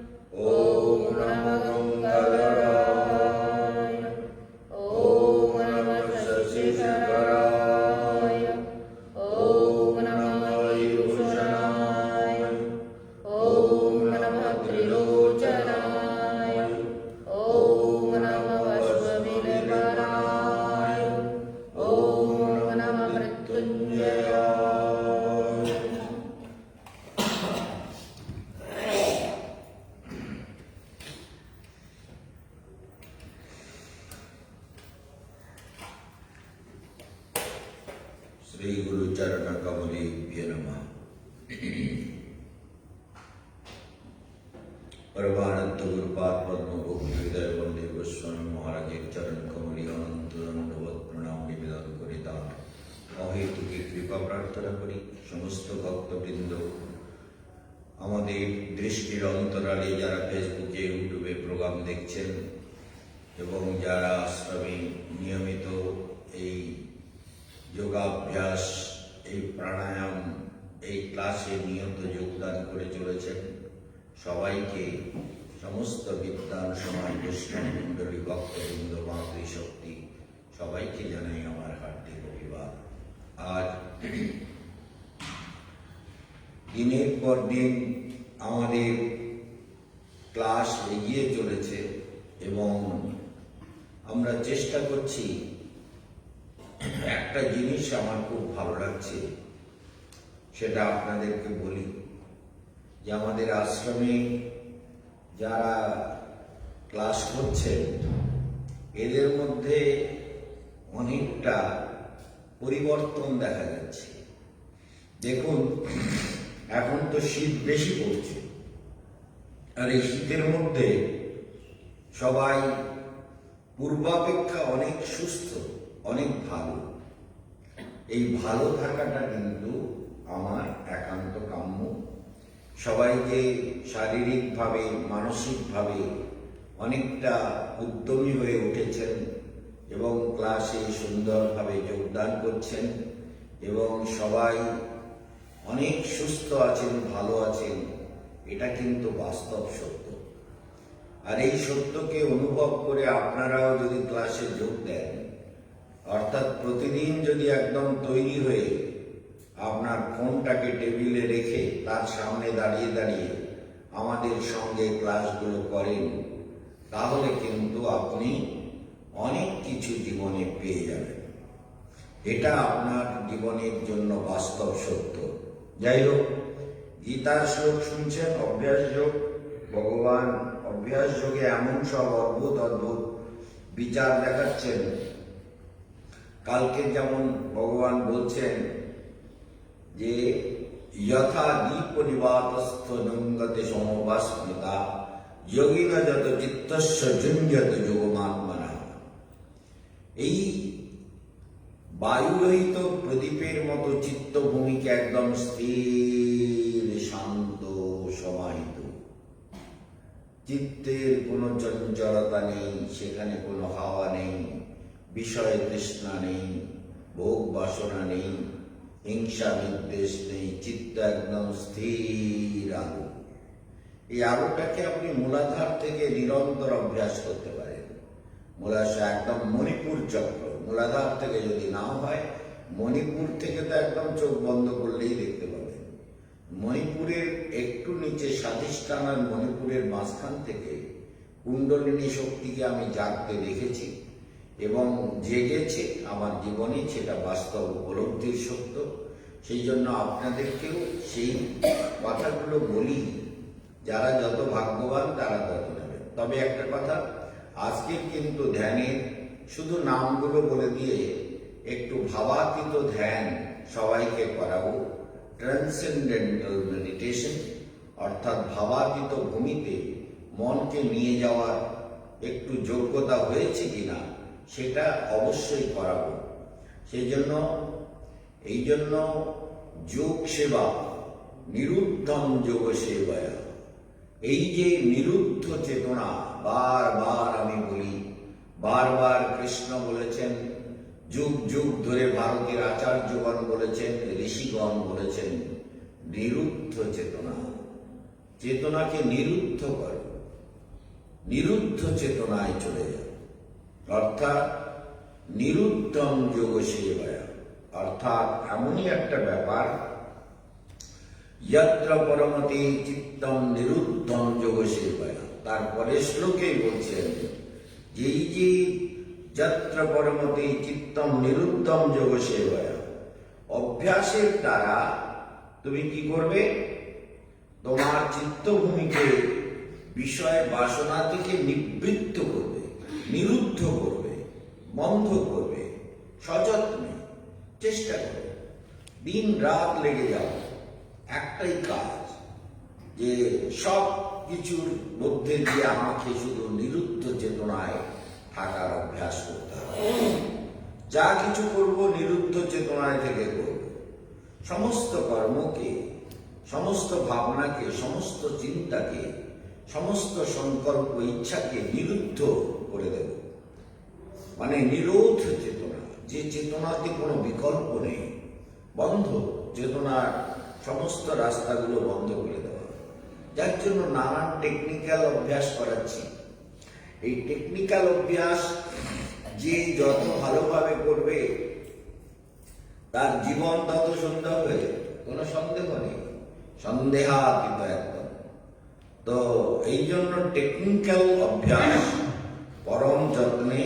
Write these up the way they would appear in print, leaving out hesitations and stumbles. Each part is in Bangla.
ॐ नमो गङ्गाधराय ॐ नमः शशिधराय ॐ नमः ईशनाय ॐ नमः त्रिलोचनाय ॐ नमः अश्वविलपराय ॐ नमः मृत्युञ्जयाय। श्री गुरु चरण कमलेभ्यो नमः। परमानंद गुरुपाद पद्म हृदय वंदे गोस्वामी महाराजेर चरण कमले अनंत दंडवत प्रणाम निवेदन करे तार अहेतुके कृपा प्रार्थना करी समस्त भक्तबृंद আমাদের দৃষ্টির অন্তরালে যারা ফেসবুকে ইউটিউবে প্রোগ্রাম দেখছেন এবং যারা আশ্রমে নিয়মিত এই যোগাভ্যাস এই প্রাণায়াম এই ক্লাসে নিয়ত যোগদান করে চলেছেন সবাইকে সমস্ত বিদ্যান সমাজ বৈষ্ণব মণ্ডলী ভক্তবৃন্দ মাতৃশক্তি সবাইকে জানাই আমার হার্দিক অভিবাদন। আজ দিনের পর দিন আমাদের ক্লাস এগিয়ে চলেছে এবং আমরা চেষ্টা করছি। একটা জিনিস আমার খুব ভালো লাগছে, সেটা আপনাদেরকে বলি যে আমাদের আশ্রমে যারা ক্লাস করছেন এদের মধ্যে অনেকটা পরিবর্তন দেখা যাচ্ছে। দেখুন, এখন তো শীত বেশি পড়ছে, আর এই শীতের মধ্যে সবাই পূর্বাপেক্ষা অনেক সুস্থ, অনেক ভালো। এই ভালো থাকাটা কিন্তু আমার একান্ত কাম্য। সবাই যে শারীরিকভাবে মানসিকভাবে অনেকটা উদ্যমী হয়ে উঠেছেন এবং ক্লাসে সুন্দরভাবে যোগদান করছেন এবং সবাই অনেক সুস্থ আছেন, ভালো আছেন, এটা কিন্তু বাস্তব সত্য। আর এই সত্যকে অনুভব করে আপনারাও যদি ক্লাসে যোগ দেন, অর্থাৎ প্রতিদিন যদি একদম তৈরি হয়ে আপনার ফোনটাকে টেবিলে রেখে তার সামনে দাঁড়িয়ে দাঁড়িয়ে আমাদের সঙ্গে ক্লাসগুলো করেন, তাহলে কিন্তু আপনি অনেক কিছু জীবনে পেয়ে যাবেন। এটা আপনার জীবনের জন্য বাস্তব সত্য। যাই হোক, গীতার শ্লোক শুনছেন, অভ্যাস যোগ। ভগবান অভ্যাস যোগে এমন সব অদ্ভুত অদ্ভুত বিচার দেখাচ্ছেন। কালকে যেমন ভগবান বলছেন যে যথা দীপ নিবাতস্থ নঙ্গতে সমবাস্মিতা যোগিনা যত চিত্তস্য যুঞ্জত যোগমাত্মনা। এই বায়ুরহিত প্রদীপের মতো চিত্তভূমিকে একদম স্থির, শান্ত, সমাহিত। চিত্তের কোনো চঞ্চলতা নেই, সেখানে কোনো হাওয়া নেই, বিষয় তৃষ্ণা নেই, ভোগ বাসনা নেই, হিংসা বিদ্বেষ নেই। চিত্ত একদম স্থির আলো। এই আলোটাকে আপনি মূলাধার থেকে নিরন্তর অভ্যাস করতে পারেন। মূলাশয় একদম মণিপুর চক্র, মূলাধার থেকে যদি নাও হয়, মণিপুর থেকে তো একদম চোখ বন্ধ করলেই দেখতে পাবেন। মণিপুরের একটু নিচে স্বাধিষ্ঠান, মণিপুরের মাঝখান থেকে কুণ্ডলিনী শক্তিকে আমি জাগতে দেখেছি এবং জেগেছে আমার জীবনে, সেটা বাস্তব উপলব্ধির সত্য। সেই জন্য আপনাদেরকেও সেই কথাগুলো বলি, যারা যত ভাগ্যবান তারা তত নেবেন। তবে একটা কথা, আজকে কিন্তু ধ্যানের শুধু নামগুলো বলে দিয়ে একটু ভাবাতীত ধ্যান সবাইকে করাবো। ট্রান্সেন্ডেন্টাল মেডিটেশন, অর্থাৎ ভাবাতীত ভূমিতে মনকে নিয়ে যাওয়ার একটু যোগ্যতা হয়েছে কিনা সেটা অবশ্যই করাবো। সেই জন্য এই জন্য যোগ সেবা, নিরুদ্ধম যোগ সেবায়া, এই যে নিরুদ্ধ চেতনা, বারবার আমি বলি, বারবার কৃষ্ণ বলেছেন, যুগ যুগ ধরে ভারতের আচার্যগণ বলেছেন, ঋষিগণ বলেছেন, নিরুদ্ধ চেতনা, চেতনাকে নিরুদ্ধ করো, নিরুদ্ধ চেতনায় চলে যাও, অর্থাৎ নিরুদ্ধম যোগ সেবায়া, অর্থাৎ এমনই একটা ব্যাপার, যত্র পরমতি চিত্তম নিরুদ্ধম যোগ সেবায়া। তারপরে শ্লোকেই বলছেন যে এই যে যত্র পরমতি চিত্তম নিরুদ্ধম যোগ সেবায়া, অভ্যাসের দ্বারা তুমি কি করবে? তোমার চিত্তভূমিকে বিষয় বাসনা থেকে নিবৃত্ত করবে, নিরুদ্ধ করবে, বন্ধ করবে। সযত্নে চেষ্টা করবে, দিন রাত লেগে যাও, একটাই কাজ, যে সব কিছুর মধ্যে দিয়ে আমাকে শুধু নিরুদ্ধ চেতনায় থাকার অভ্যাস করতে হবে। যা কিছু করব নিরুদ্ধ চেতনায় থেকে করব। সমস্ত কর্মকে, সমস্ত ভাবনাকে, সমস্ত চিন্তাকে, সমস্ত সংকল্প ইচ্ছাকে নিরুদ্ধ করে দেব। মানে নিরোধ চেতনা, যে চেতনাতে কোনো বিকল্প নেই, বন্ধ চেতনার সমস্ত রাস্তাগুলো বন্ধ করে দেওয়া। যার জন্য নানান টেকনিক্যাল অভ্যাস করাচ্ছি। এই টেকনিক্যাল অভ্যাস যে যত ভালোভাবে করবে তার জীবন তত সুন্দর হবে, কোনো সন্দেহ নেই, সন্দেহাতীত একদম। তো এই জন্য টেকনিক্যাল অভ্যাস পরম যত্নে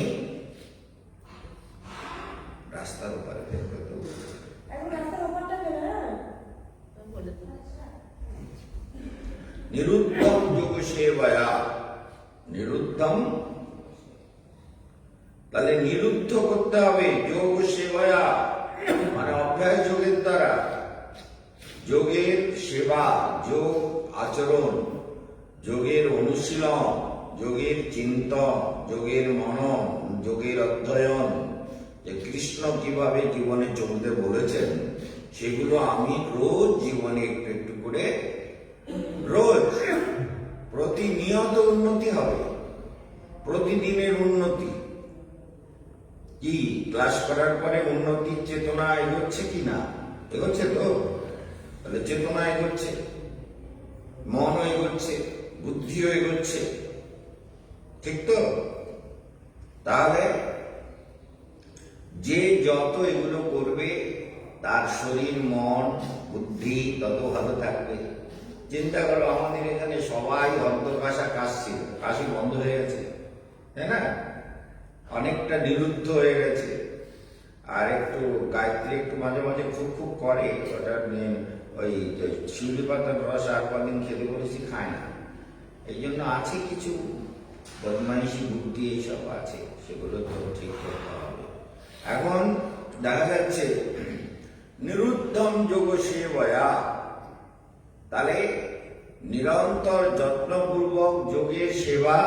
রাস্তার উপরে বের করতে হবে। নিরুদ্ধম যোগ সেবায়া, নিরুদ্ধম তাহলে নিরুদ্ধ করতে হবে যোগ সেবায়া, মানে অভ্যাস যোগের দ্বারা। যোগের সেবা, যোগ আচরণ, যোগের অনুশীলন, যোগের চিন্তন, যোগের মনন, যোগের অধ্যয়ন, যে কৃষ্ণ কিভাবে জীবনে চলতে বলেছেন সেগুলো আমি রোজ জীবনে একটু একটু করে, রোজ প্রতিনিয়ত উন্নতি হবে, প্রতিদিনের উন্নতি। কি ক্লাস করার পরে উন্নতির চেতনা এগোচ্ছে কি না? এগোচ্ছে তো? তাহলে চেতনা এগোচ্ছে, মনও এগোচ্ছে, বুদ্ধিও এগোচ্ছে, ঠিক তো? তাহলে যে যত এগুলো করবে তার শরীর, মন, বুদ্ধি তত ভালো থাকবে। চিন্তা করো, আমাদের এখানে সবাই অন্তর্কাশা কাশছিল, কাশি বন্ধ হয়ে গেছে, তাই না? অনেকটা নিরুদ্ধ হয়ে গেছে। আর একটু গায়ত্রী একটু মাঝে মাঝে খুব খুব করে, ওটা ওই শিউলি পাতার রস আর কদিন খেতে বলেছি, খায় না। এই জন্য আছে কিছু বদমাইশি বুদ্ধি, এইসব আছে, সেগুলো তো ঠিক করতে হবে। এখন দেখা যাচ্ছে নিরুদ্ধম যোগ সেবায়া, তাহলে নিরন্তর যত্নপূর্বক যোগের সেবা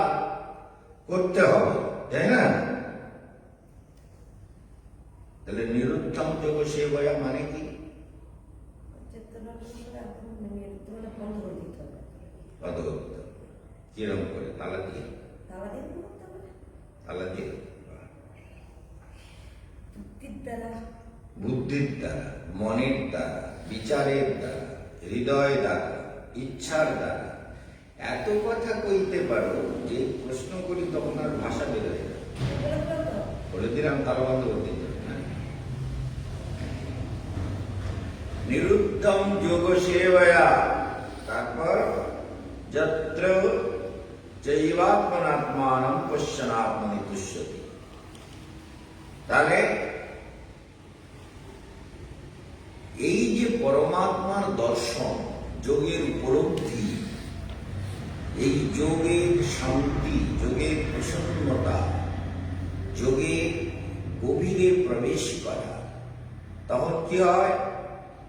করতে হবে, তাই না? তাহলে নিরুদ্ধম যোগ সেবায়া মানে কি? কিরম করে? তালা দিয়ে, তালা দিয়ে, বুদ্ধির দ্বারা, মনের দ্বারা, বিচারের দ্বারা, হৃদয় দ্বারা, ইচ্ছার দ্বারা। এত কথা কইতে পারো যে প্রশ্ন করি তখন আর ভাষা বেরোয় না। বলে দিলাম তারা বন্ধ করে দিতে হবে, হ্যাঁ? নিরুদ্ধম যোগ সেবয়া, তারপর যত্র চৈবাত্মনাত্মানম পশ্যনাত্মনি তুষ্যতি। তাহলে এই যে পরমাত্মার দর্শন, যোগের উপলব্ধি, এই যোগের শান্তি, যোগের প্রসন্নতা, যোগের গভীরে প্রবেশ করা, তখন কি হয়?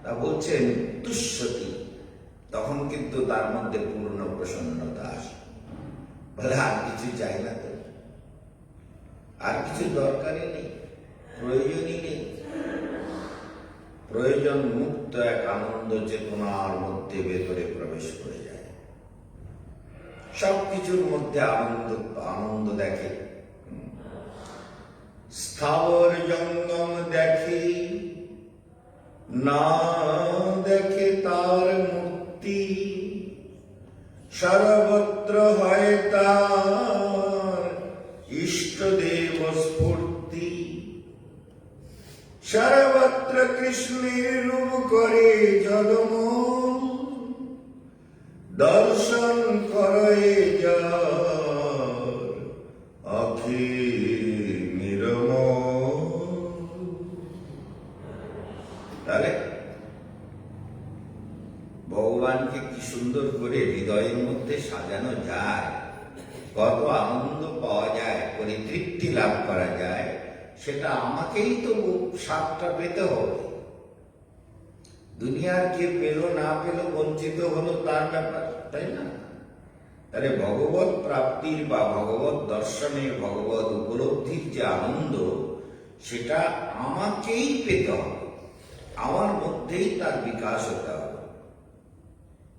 তা বলছেন তুষ্যতি, তখন কিন্তু তার মধ্যে পূর্ণ প্রসন্নতা আসে। বলে আর কিছু চাই না তো, আর কিছু দরকারই নেই, প্রয়োজনই নেই। প্রয়োজন মুক্ত এক আনন্দ চেতনার মধ্যে ভেতরে প্রবেশ করে যায়। সবকিছুর মধ্যে আনন্দ আনন্দ দেখে। স্থাবর জঙ্গম দেখে, না দেখে তার মূর্তি, সর্বত্র হয় তার ইষ্টদেব স্ফূর্তি। সর্বত্র কৃষ্ণের রূপ করে জগমোহন, দর্শন করে যার আখি নির্মল। তাহলে ভগবানকে কি সুন্দর করে হৃদয়ের মধ্যে সাজানো যায়, কত আনন্দ পাওয়া যায়, পরিতৃপ্তি লাভ করা যায়, সেটা আমাকেই তো স্বাদটা পেতে হবে। দুনিয়ার কে পেল না পেল, বঞ্চিত হলো, তার ব্যাপার, তাই না? তাহলে ভগবত প্রাপ্তির বা ভগবত দর্শনের, ভগবত উপলব্ধির যে আনন্দ, সেটা আমাকেই পেতে হবে, আমার মধ্যেই তার বিকাশ হতে হবে।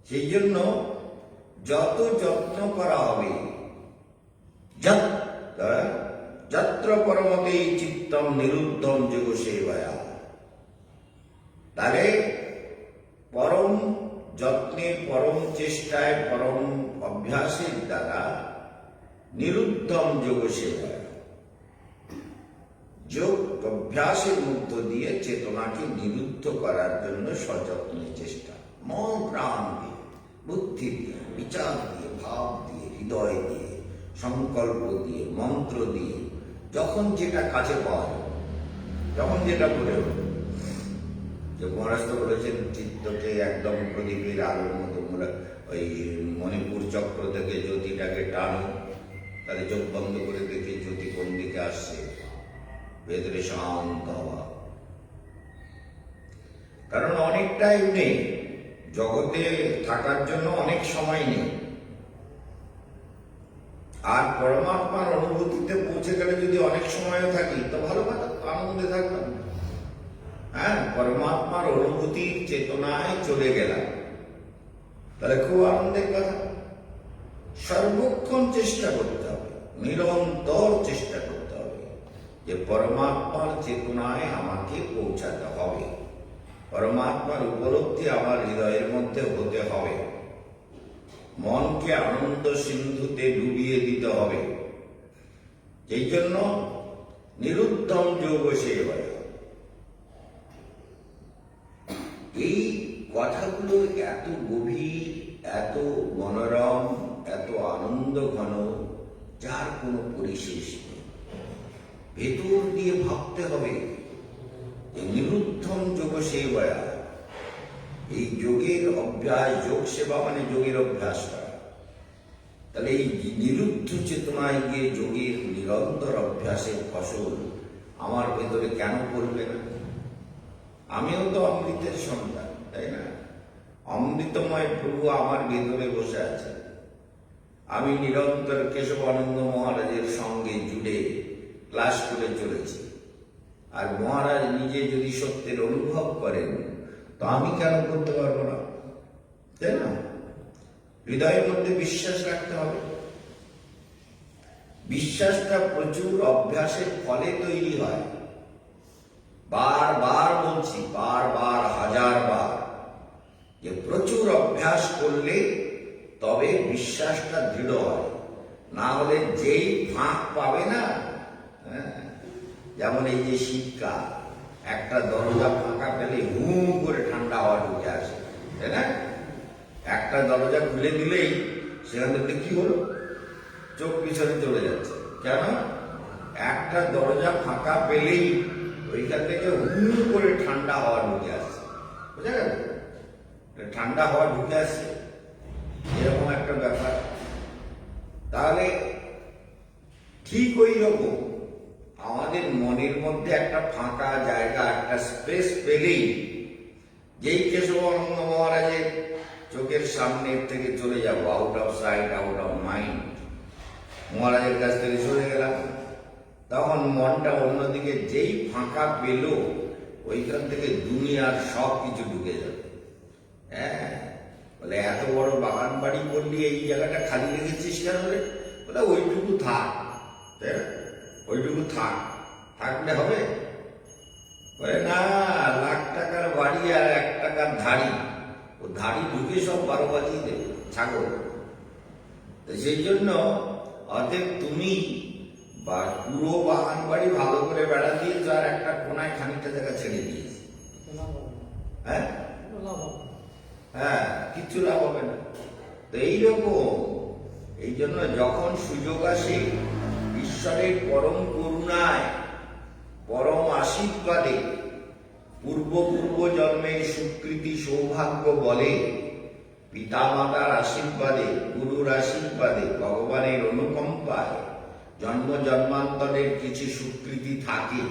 সেই জন্য যত যত্ন করা হবে, যত্র পরমতে চিত্তম নিরুদ্ধম যোগ সেবয়া, তাহলে পরম যত্নে, পরম চেষ্টায়, পরম অভ্যাসের দ্বারা নিরুদ্ধম যোগ সেবয়া, যোগ অভ্যাসের মধ্য দিয়ে চেতনাকে নিরুদ্ধ করার জন্য সযত্নের চেষ্টা, মন প্রাণ দিয়ে, বুদ্ধি দিয়ে, বিচার দিয়ে, ভাব দিয়ে, হৃদয় দিয়ে, সংকল্প দিয়ে, মন্ত্র দিয়ে, যখন যেটা কাছে পাওয়া যাবে, যখন যেটা বলে যে মহারাজ তো বলেছেন চিত্তকে একদম প্রদীপের আলোর মতো, ওই মণিপুর চক্র থেকে জ্যোতিটাকে টানো, তাহলে চোখ বন্ধ করে দেখে জ্যোতি কোন দিকে আসছে, ভেতরে শান্ত হওয়া। কারণ অনেক টাইম নেই, জগতে থাকার জন্য অনেক সময় নেই। আর পরমাত্মার অনুভূতিতে পৌঁছে গেলে যদি অনেক সময়ও থাকি তো ভালো কথা, আনন্দে থাকলাম। হ্যাঁ, পরমাত্মার অনুভূতির চেতনায় চলে গেলাম, তাহলে খুব আনন্দের কথা। সর্বক্ষণ চেষ্টা করতে হবে, নিরন্তর চেষ্টা করতে হবে যে পরমাত্মার চেতনায় আমাকে পৌঁছাতে হবে, পরমাত্মার উপলব্ধি আমার হৃদয়ের মধ্যে হতে হবে, মনকে আনন্দ সিন্ধুতে ডুবিয়ে দিতে হবে। এই জন্য নিরুদ্ধম যোগ সেবয়া। এই কথাগুলো এত গভীর, এত মনোরম, এত আনন্দ ঘন, যার কোনো পরিশেষ নেই। ভেতর দিয়ে ভাবতে হবে যে নিরুদ্ধম যোগ সেবয়া, এই যোগের অভ্যাস, যোগ সেবা মানে যোগের অভ্যাস করা। তাহলে এই নিরুদ্ধ চেতনায় গিয়ে যোগের নিরন্তর অভ্যাসের ফসল আমার ভেতরে কেন পড়বে না? আমিও তো অমৃতের সন্তান, তাই না? অমৃতময় প্রভু আমার ভেতরে বসে আছে। আমি নিরন্তর কেশবানন্দ মহারাজের সঙ্গে জুড়ে ক্লাস করে চলেছি। আর মহারাজ নিজে যদি সত্যের অনুভব করেন তো আমি কেন করতে পারবো না, তাই না? হৃদয়ের মধ্যে বিশ্বাস রাখতে হবে। বিশ্বাসটা প্রচুর অভ্যাসের ফলে তৈরি হয়। বারবার বলছি, বারবার, হাজারবার, যে প্রচুর অভ্যাস করলে তবে বিশ্বাসটা দৃঢ় হয়। না হলে যেই ফাঁক পাবে না, যেমন এই যে শীতকাল, একটা দরজা ফাঁকা পেলে হুম করে ঠান্ডা হাওয়া ঢুকে আসে, তাই না? একটা দরজা খুলে দিলেই সেখান থেকে কি হলো, চোখ পিছনে চলে যাচ্ছে। কেন? একটা দরজা ফাঁকা পেলেই ওইখান থেকে হুম করে ঠান্ডা হাওয়া ঢুকে আসছে, বুঝা গেল? ঠান্ডা হাওয়া ঢুকে আসছে, এরকম একটা ব্যাপার। তাহলে ঠিক ওই রকম আমাদের মনের মধ্যে একটা ফাঁকা জায়গা, একটা স্পেস পেলেই, যেই কেশবানন্দ মহারাজের চোখের সামনে থেকে চলে যাব, out of sight out of mind, মহারাজের কাছ থেকে চলে গেলাম, তখন মনটা অন্যদিকে যেই ফাঁকা পেল, ওইখান থেকে দুনিয়ার সব কিছু ঢুকে যাবে। হ্যাঁ, বলে এত বড় বাগান বাড়ি করলি, এই জায়গাটা খালি রেখেছিস কেন? বলে ওইটুকু থাক, ওইটুকু থাকলে হবে? বলে না, লাখ টাকার বাড়ি আর 1 টাকার ধাড়ি, ও ধাড়ি ঢুকে সব 12 বাজিয়ে দেবে ছাগল। সেই জন্য অতএব তুমি পুরো বাগান বাড়ি ভালো করে বেড়া দিয়েছ আর একটা কোনায় খানিকটা জায়গা ছেড়ে দিয়েছে, হ্যাঁ হ্যাঁ, কিচ্ছু লাভ হবে না। তো এইরকম, এই জন্য যখন সুযোগ আসে, ঈশ্বরের পরম করুণায়, পরম আশীর্বাদে, পূর্ব জন্মের সুকৃতি সৌভাগ্য বলে, পিতা মাতার আশীর্বাদে, গুরুর আশীর্বাদে, ভগবানের অনুকম্পায় জন্ম জন্মান্তরের কিছু সুকৃতি থাকে।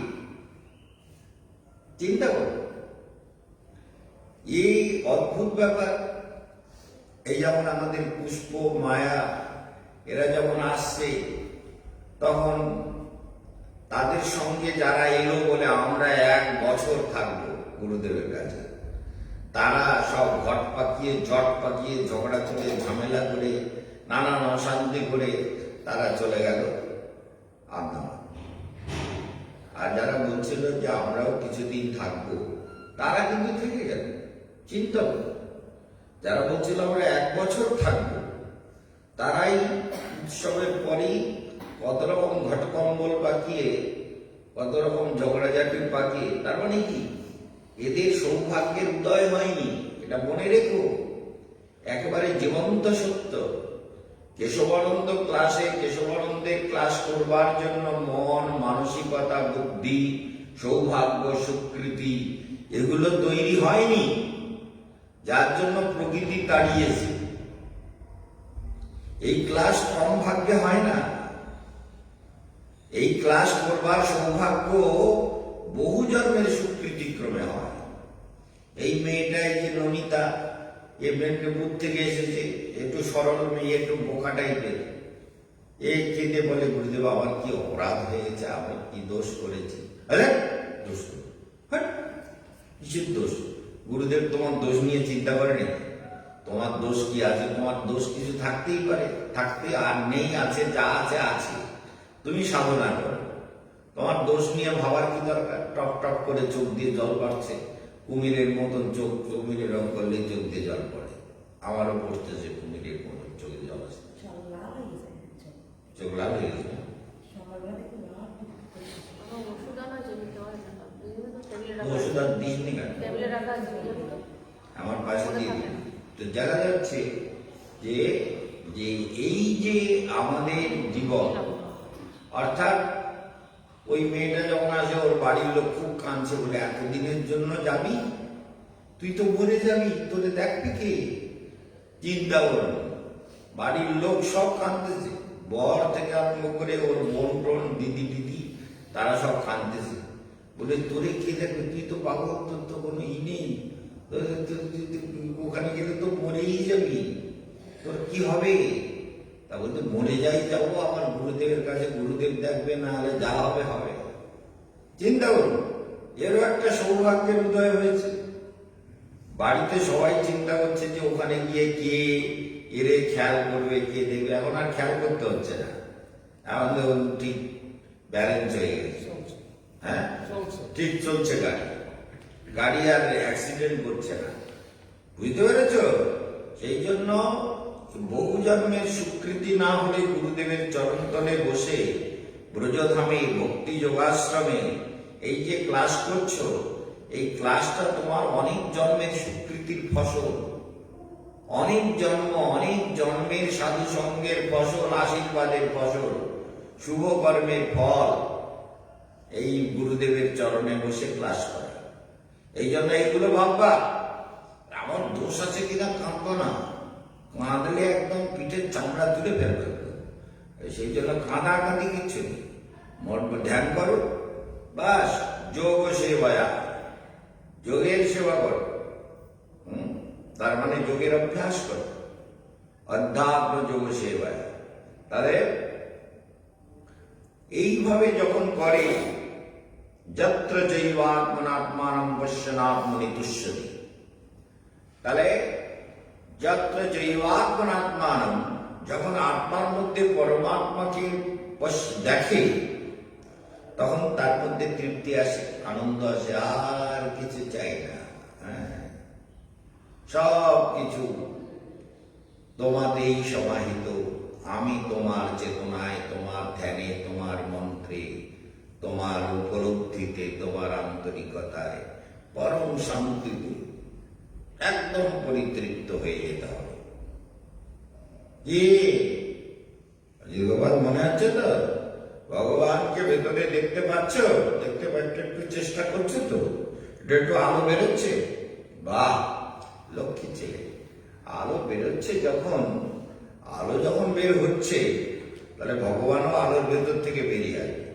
চিন্তা করো, এই অদ্ভুত ব্যাপার। এই যেমন আমাদের পুষ্প, মায়া, এরা যখন আসছে, তখন তাদের সঙ্গে যারা এলো বলে আমরা 1 বছর থাকবো গুরুদেবের কাছে, তারা সব ঘট পাকিয়ে, জট পাকিয়ে, ঝগড়া করে, ঝামেলা করে, নানান অশান্তি করে তারা চলে গেল আন্দামান। আর যারা বলছিল যে আমরাও কিছুদিন থাকবো, তারা কিন্তু থেকে গেল। চিন্তা করো, যারা বলছিল আমরা 1 বছর থাকবো, তারাই উৎসবের পরেই কত রকম ঘটকম্বল পাকিয়ে, কত রকম ঝগড়াঝাটি পাকিয়ে। তার মানে কি, এদের সৌভাগ্যের উদয় হয়নি, এটা মনে রেখো, একেবারে জীবন্ত সত্য। কেশবানন্দ ক্লাসে, কেশবানন্দের ক্লাস করবার জন্য মন, মানসিকতা, বুদ্ধি, সৌভাগ্য, সুকৃতি এগুলো তৈরি হয়নি, যার জন্য প্রকৃতি তাড়িয়েছে। এই ক্লাস কম ভাগ্যে হয় না, এই ক্লাস করবার সৌভাগ্য বহু জন্মের সুকৃতি ক্রমে হয়। এই মেয়েটাই যে নমিতা, এ মেদিনীপুর থেকে এসেছে, একটু সরল মেয়ে, একটু বোকা টাইপের, এই কেঁদে বলে, গুরুদেব আমার কি অপরাধ হয়ে গেছে, আমি কি দোষ করেছি? আরে দোষ কিসের দোষ? গুরুদেব তোমার দোষ নিয়ে চিন্তা করেনি। তোমার দোষ কি আছে? তোমার দোষ কিছু থাকতেই পারে, থাকতে আর নেই, আছে, যা আছে আছে। তুমি সাধনা করো, তোমার দোষ নিয়ে ভাবার কি দরকার? টপ টপ করে চোখ দিয়ে জল পড়ছে, কুমিরের মতন চোখ, কুমিরের রং করলে চোখ দিয়ে জল পড়ে। আমারও পড়তেছে কুমিরের মতন চোখে জল আছে, চোখ লাল হয়ে গেছে। ওষুধ আর দিসনি কেন? আমার পাশে দিয়ে দিন। তো জানা যাচ্ছে যে এই যে আমাদের জীবন, অর্থাৎ ওই মেয়েটা যখন আসে, ওর বাড়ির লোক খুব কাঁদছে, বলে এতদিনের জন্য যাবি, তুই তো মরে যাবি, তোরে দেখবি কে? চিন্তা করুন, বাড়ির লোক সব কাঁদতেছে, বর থেকে আরম্ভ করে ওর বোন টোন, দিদি দিদি, তারা সব কাঁদতেছে, বলে তোরে কে দেখবে, তুই তো পাগল, তোর তো কোনো ই নেই, ওখানে গেলে তো মরেই যাবি, তোর কি হবে? তা বলতে মরে যাই, যাবো আমার গুরুদেবের কাছে, গুরুদেব দেখবে, না হলে যা হবে হবে। চিন্তা করুন, এরও একটা সৌভাগ্যের উদয় হয়েছে। বাড়িতে সবাই চিন্তা করছে যে ওখানে গিয়ে কে এরে খেয়াল করবে, কে দেখবে। এখন আর খেয়াল করতে হচ্ছে না, এখন ঠিক ব্যালেন্স হয়ে গেছে, হ্যাঁ ঠিক চলছে গাড়ি, গাড়ি আর অ্যাক্সিডেন্ট করছে না। বুঝতে পেরেছ? সেই জন্য বহু জন্মের স্বীকৃতি না হলে গুরুদেবের চরণতলে বসে ব্রজধামে ভক্তি যোগাশ্রমে এই যে ক্লাস করছো, এই ক্লাসটা তোমার অনেক জন্মের স্বীকৃতির ফসল, অনেক জন্মের সাধু সঙ্গের ফসল, আশীর্বাদের ফসল, শুভ কর্মের ফল। এই গুরুদেবের চরণে বসে ক্লাস করা, এই জন্য এইগুলো ভাববা। আমার দোষ আছে কিনা কাঁদবো না, কাঁদলে একদম পিঠের চামড়া তুলে ফেলবে। সেই জন্য কাঁদাকাঁদি কিচ্ছু নেই, ধ্যান করো বাস। যোগ সেবায়া, যোগের সেবা করো, তার মানে যোগের অভ্যাস করো, অধ্যাত্ম যোগ সেবায়া। তাহলে এইভাবে যখন করে, যত্র জৈবাত্মনাত্মানম পশ্যনাত্মনি তুষ্যতি, তাহলে যত্র জৈবাত্মনাত্মানম, যখন আত্মার মধ্যে পরমাত্মাকে দেখে, তখন তার মধ্যে তৃপ্তি আসে, আনন্দ আসে, আর কিছু চাই না। সব কিছু তোমাতেই সমাহিত, আমি তোমার চেতনায়, তোমার ধ্যানে, তোমার মন্ত্রে, তোমার উপলব্ধিতে, তোমার আন্তরিকতায় পরম শান্তিতে একদম পরিতৃপ্ত হয়ে যেতে হবে। কি ভগবান মনে হচ্ছে তো? ভগবানকে ভেতরে দেখতে পাচ্ছ? দেখতে পাচ্ছ, একটু চেষ্টা করছো তো? একটু আলো বেরোচ্ছে, বাহ লক্ষ্মী ছেলে। আলো বেরোচ্ছে যখন, আলো যখন বের হচ্ছে, তাহলে ভগবানও আলোর ভেতর থেকে বেরিয়ে আসবে,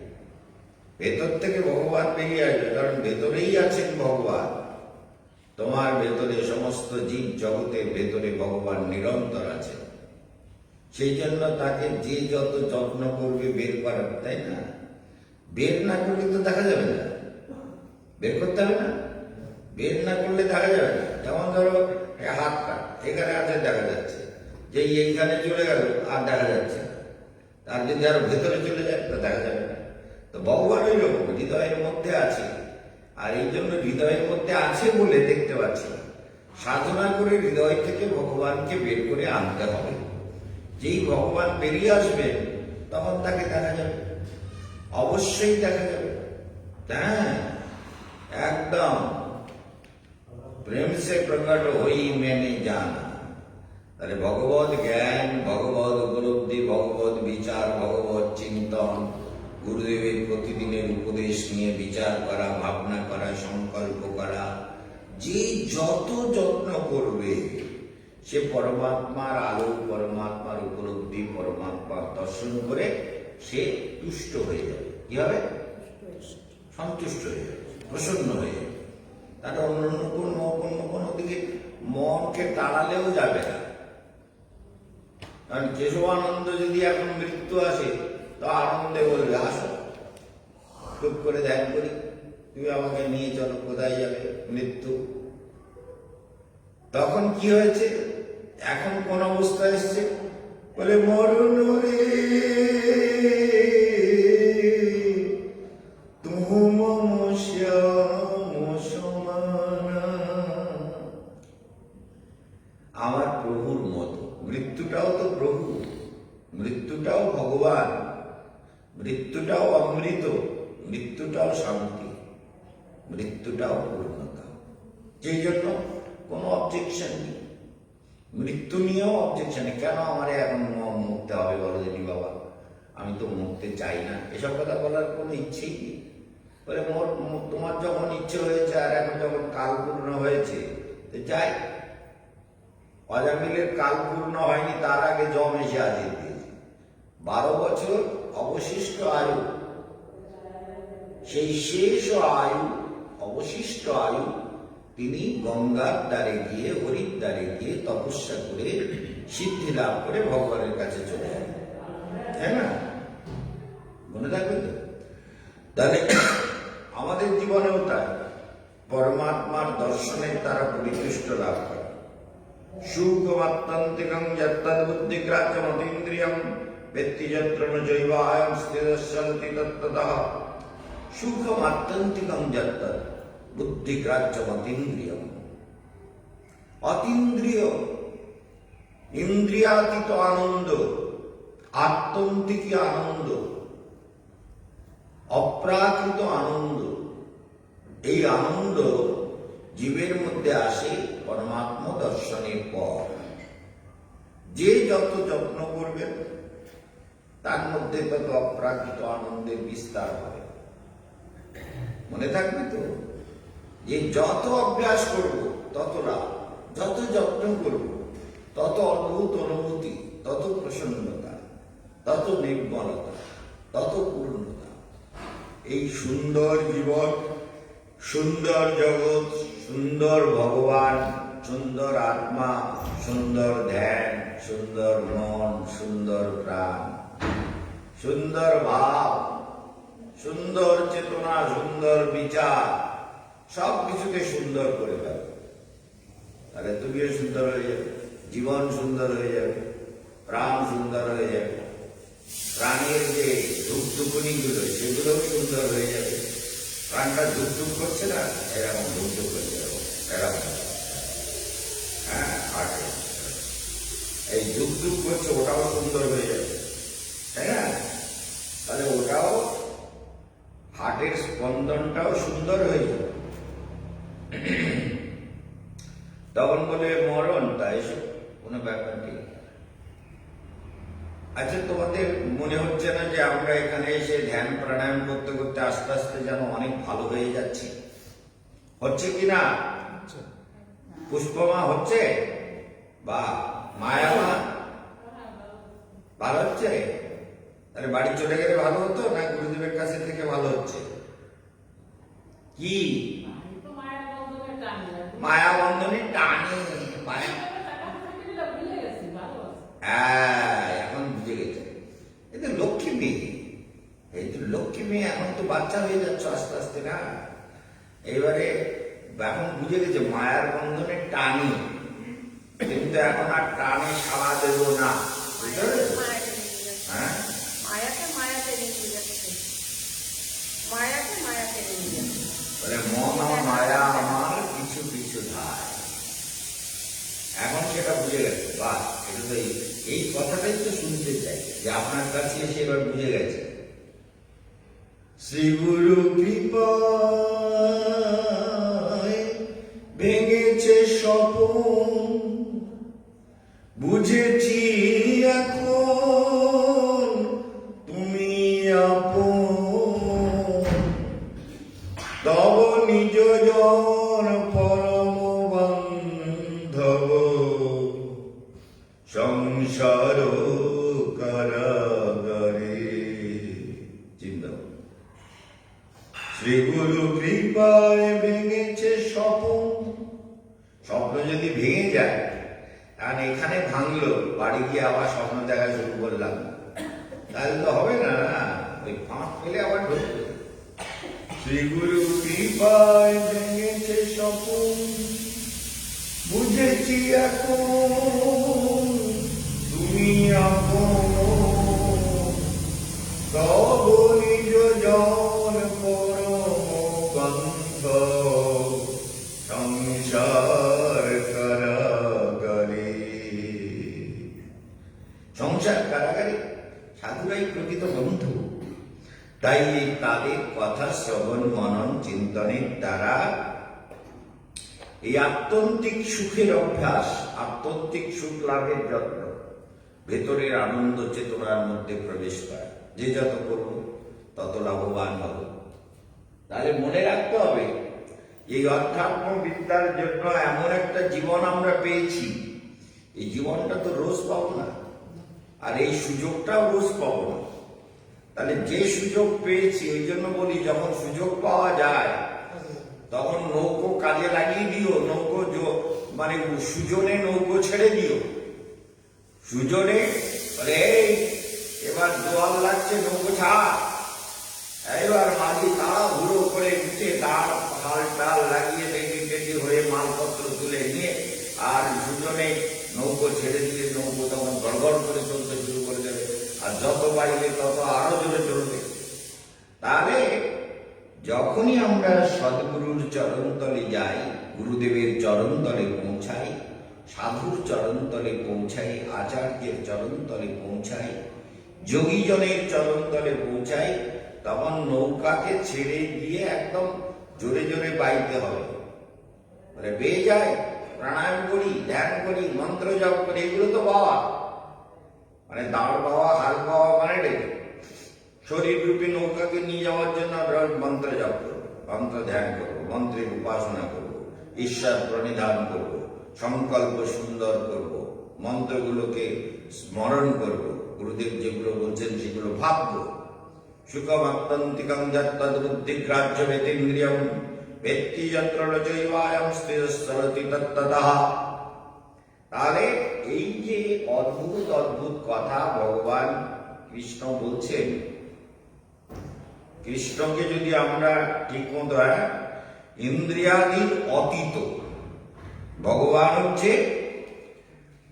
ভেতর থেকে ভগবান বেরিয়ে আসবে, কারণ ভেতরেই আছেন ভগবান। তোমার ভেতরে, সমস্ত জীব জগতের ভেতরে ভগবান নিরন্তর আছেন। সেই জন্য তাকে যে যত যত্ন করবে বের করার, তাই না? বের না করলে তো দেখা যাবে না, বের করতে হবে না, বের না করলে দেখা যাবে না। যেমন ধরো হাতটা এখানে আছে, দেখা যাচ্ছে, যে এইখানে চলে গেল আর দেখা যাচ্ছে না, আর যদি আরো ভেতরে চলে যায় তা দেখা যাবে না। তো ভগবান ওই রকম হৃদয়ের মধ্যে আছে, আর এই জন্য হৃদয়ের মধ্যে আছে বলে দেখতে পাচ্ছি। সাধনা করে হৃদয় থেকে ভগবানকে বের করে আনতে হবে। যেই ভগবান বেরিয়ে আসবেন, তখন তাকে দেখা যাবে, অবশ্যই দেখা যাবে। হ্যাঁ, একদম প্রেম সে প্রকট হই মেনে জানা। তাহলে ভগবত জ্ঞান, ভগবত উপলব্ধি, ভগবত বিচার, ভগবত চিন্তন, গুরুদেবের প্রতিদিনের উপদেশ নিয়ে বিচার করা, ভাবনা করা, সংকল্প করা, যে যত যত্ন করবে, সে পরমাত্মার আলো, পরমাত্মার উপলব্ধি, পরমাত্মার দর্শন করে সে তুষ্ট হয়ে যাবে। কি হবে? সন্তুষ্ট হয়ে যাবে, প্রসন্ন হয়ে যাবে। তাহলে অন্য কোনো দিকে মনকে তাড়ালেও যাবে না। কারণ কেশবানন্দ যদি এখন মৃত্যু আসে, তো আনন্দে বলবে, আসো খুব করে ধ্যান করি, তুমি আমাকে নিয়ে চলো, কোথায় যাবে মৃত্যু? তখন কি হয়েছে? এখন কোন অবস্থা এসছে? বলে মরণ রে তুম আমার প্রভুর মতো। মৃত্যুটাও তো প্রভু, মৃত্যুটাও ভগবান, মৃত্যুটাও অমৃত, মৃত্যুটাও শান্তি, মৃত্যুটাও পূর্ণতা। সেই জন্য কোনো অবজেকশন নেই, মৃত্যু নিয়েও অবজেকশন নেই। কেন আমার এখন মরতে হবে বলো দিনি বাবা, আমি তো মরতে চাই না, এসব কথা বলার কোনো ইচ্ছেই নেই। বলে তোমার যখন ইচ্ছে হয়েছে, আর এখন যখন কাল পূর্ণ হয়েছে, যাই। অজামিলের কাল পূর্ণ হয়নি, তার আগে জম এসে হাজির দিয়েছে। 12 বছর অবশিষ্ট আয়ু, সেই শেষ আয়ু, অবশিষ্ট আয়ু তিনি গঙ্গার দ্বারে গিয়ে, হরিদ্বারে গিয়ে তপস্যা করে সিদ্ধি লাভ করে ভগবানের কাছে চলে যান, তাই না? মনে থাকবে তো? তাহলে আমাদের জীবনেও তাই, পরমাত্মার দর্শনের তারা পরিতুষ্ট লাভ করে। সুখমাত্মান্তিকং যত্তদ বুদ্ধিগ্রাহ্যমতীন্দ্রিয়ং বেত্তি যত্র ন জৈবায়ং স্থিরস্যন্তি তত্ত্বতঃ। সুখমাত্মান্তিকং যত্তদ বুদ্ধিগ্রাহ্যমতীন্দ্রিয়ং, অতীন্দ্রিয়, ইন্দ্রিয়াতীত আনন্দ, আত্যন্তিক আনন্দ, অপ্রাকৃত আনন্দ। এই আনন্দ জীবের মধ্যে আসে পরমাত্ম দর্শনের পর। যে যত যত্ন করবেন তার মধ্যে তত অপ্রাকৃত আনন্দের বিস্তার হবে। মনে থাকবে তো যে যত অভ্যাস করব তত লাভ, যত যত্ন করব তত অদ্ভুত অনুভূতি, তত প্রসন্নতা, তত নির্মলতা, তত পূর্ণতা। এই সুন্দর জীবন, সুন্দর জগৎ, সুন্দর ভগবান, সুন্দর আত্মা, সুন্দর ধ্যান, সুন্দর মন, সুন্দর প্রাণ, সুন্দর ভাব, সুন্দর চেতনা, সুন্দর বিচার, সব কিছুকে সুন্দর করে ফেলো। তাহলে তুমিও সুন্দর হয়ে যাবে, জীবন সুন্দর হয়ে যাবে, প্রাণ সুন্দর হয়ে যাবে, প্রাণের যে ধুকধুকুনি গুলো সেগুলোও সুন্দর হয়ে যাবে। প্রাণটা ধুকধুক করছে না, এরকম ধুকধুক হয়ে যাবে, এরকম। হ্যাঁ, হার্টে এই ধুকধুক করছে, ওটাও সুন্দর হয়ে যাবে, তাই না? তাহলে ওটাও, হার্টের স্পন্দনটাও সুন্দর হয়ে যাবে। তখন বলে মরণ, তাই কোনো ব্যাপার নেই। আচ্ছা, তোমাদের মনে হচ্ছে না যে আমরা এখানে এসে ধ্যান প্রাণায়াম করতে করতে আস্তে আস্তে যেন অনেক ভালো হয়ে যাচ্ছে? হচ্ছে কি না? পুষ্পমা হচ্ছে বা মায়ামা ভালো হচ্ছে? তাহলে বাড়ি চলে গেলে ভালো হতো না গুরুদেবের কাছে থেকে ভালো হচ্ছে? কি মায়া বন্ধনের টানে, হ্যাঁ, এখন বুঝে গেছে। এই তো লক্ষ্মী মেয়ে, এই তো লক্ষ্মী মেয়ে, এখন তো বাচ্চা হয়ে যাচ্ছ আস্তে আস্তে না? এইবারে এখন বুঝে গেছে মায়ার বন্ধনের টানি, কিন্তু এখন আর টানে সাড়া দেব না, বুঝতে পেরেছো? হ্যাঁ, বলে মন মায়া আমার কিছু কিছু ধায়। এখন সেটা বুঝে গেছে। বাহ, এটা তো এই কথাটাই তো শুনতে চাই, যে আপনার কাছে এসে এবার বুঝে গেছে। শ্রী গুরু কৃপায় ভেঙেছে স্বপন, বুঝেছি এখন তুমি আপন, তব নিজ জন পরম বান্ধব, সংসার কারাগারে। চিন্তা, শ্রী গুরু কৃপায় ভেঙেছে স্বপন। স্বপ্ন যদি ভেঙে যায়, কারণ এখানে ভাঙলো, বাড়ি গিয়ে আবার স্বপ্ন দেখা শুরু করলাম, তাহলে তো হবে না। ওই ফাঁক পেলে আবার ঢুকবে। শ্রী গুরু কৃপায় ভেঙেছে স্বপন, বুঝেছি এখন তুমি আপন, তব নিজ জন পরম বান্ধব, সংসার কারাগারে। সংসার কারাগারে সাধুরাই প্রকৃত বন্ধু। তাই তাদের কথা শ্রবণ মনন চিন্তনের দ্বারা এই আত্যন্তিক সুখের অভ্যাস, আত্যন্তিক সুখ লাভের যত্ন, ভেতরের আনন্দ চেতনার মধ্যে প্রবেশ করে। যে যত করব তত লাভবান হব। তাহলে মনে রাখতে হবে, এই অধ্যাত্ম বিদ্যার জন্য এমন একটা জীবন আমরা পেয়েছি, এই জীবনটা তো রোজ পাবো না, আর এই সুযোগটাও রোজ পাবো না। তাহলে যে সুযোগ পেয়েছি, ওই জন্য বলি যখন সুযোগ পাওয়া যায় তখন নৌকো কাজে লাগিয়ে দিও। নৌকো মানে সুজনে নৌকো ছেড়ে দিও। সুজনে বলে এই এবার জোয়ার লাগছে, নৌকো ছাড়। এবার মাঝি তাড়াহুড়ো করে উঠে তার হাল টাল লাগিয়ে রেডি হয়ে মালপত্র তুলে নিয়ে আর সুজনে নৌকো ছেড়ে দিয়ে নৌকো তখন গড়গড় করে চলতে শুরু করে দেবে, আর যত বাইরে তত আরো জোরে চলবে। তাহলে যখনই আমরা সদ্গুরুর চরণতলে যাই, গুরুদেবের চরণতলে পৌঁছাই, সাধুর চরণতলে পৌঁছাই, আচার্যের চরণতলে পৌঁছাই, যোগীজনের চরণতলে পৌঁছাই, তখন নৌকাকে ছেড়ে দিয়ে একদম জোরে জোরে বাইতে হবে, মানে বেয়ে যায়, প্রাণায়াম করি, ধ্যান করি, মন্ত্র জপ করি, এগুলো তো বাবা, মানে দাঁড় বাবা, হাল বাবা, মানে শরীর রূপী নৌকাকে নিয়ে যাওয়ার জন্য আমরা মন্ত্র জপ করবো, মন্ত্র ধ্যান করবো, মন্ত্রের উপাসনা করবো, ঈশ্বর প্রণিধান করবো, সংকল্প সুন্দর করবো, মন্ত্রগুলোকে স্মরণ করবো, গুরুদেব যেগুলো বলছেন সেগুলো ভাববো। সুখম আত্যন্তিকম যদ্বুদ্ধিগ্রাহ্য বেতেন্দ্রিয়ম বেত্তি যত্র চৈবায়ম স্থিরস্বরতি তত্ততঃ। তাহলে এই যে অদ্ভুত অদ্ভুত কথা ভগবান কৃষ্ণ বলছেন, কৃষ্ণকে যদি আমরা ঠিক মতো ইন্দ্রিয়াদির অতীত, ভগবান হচ্ছে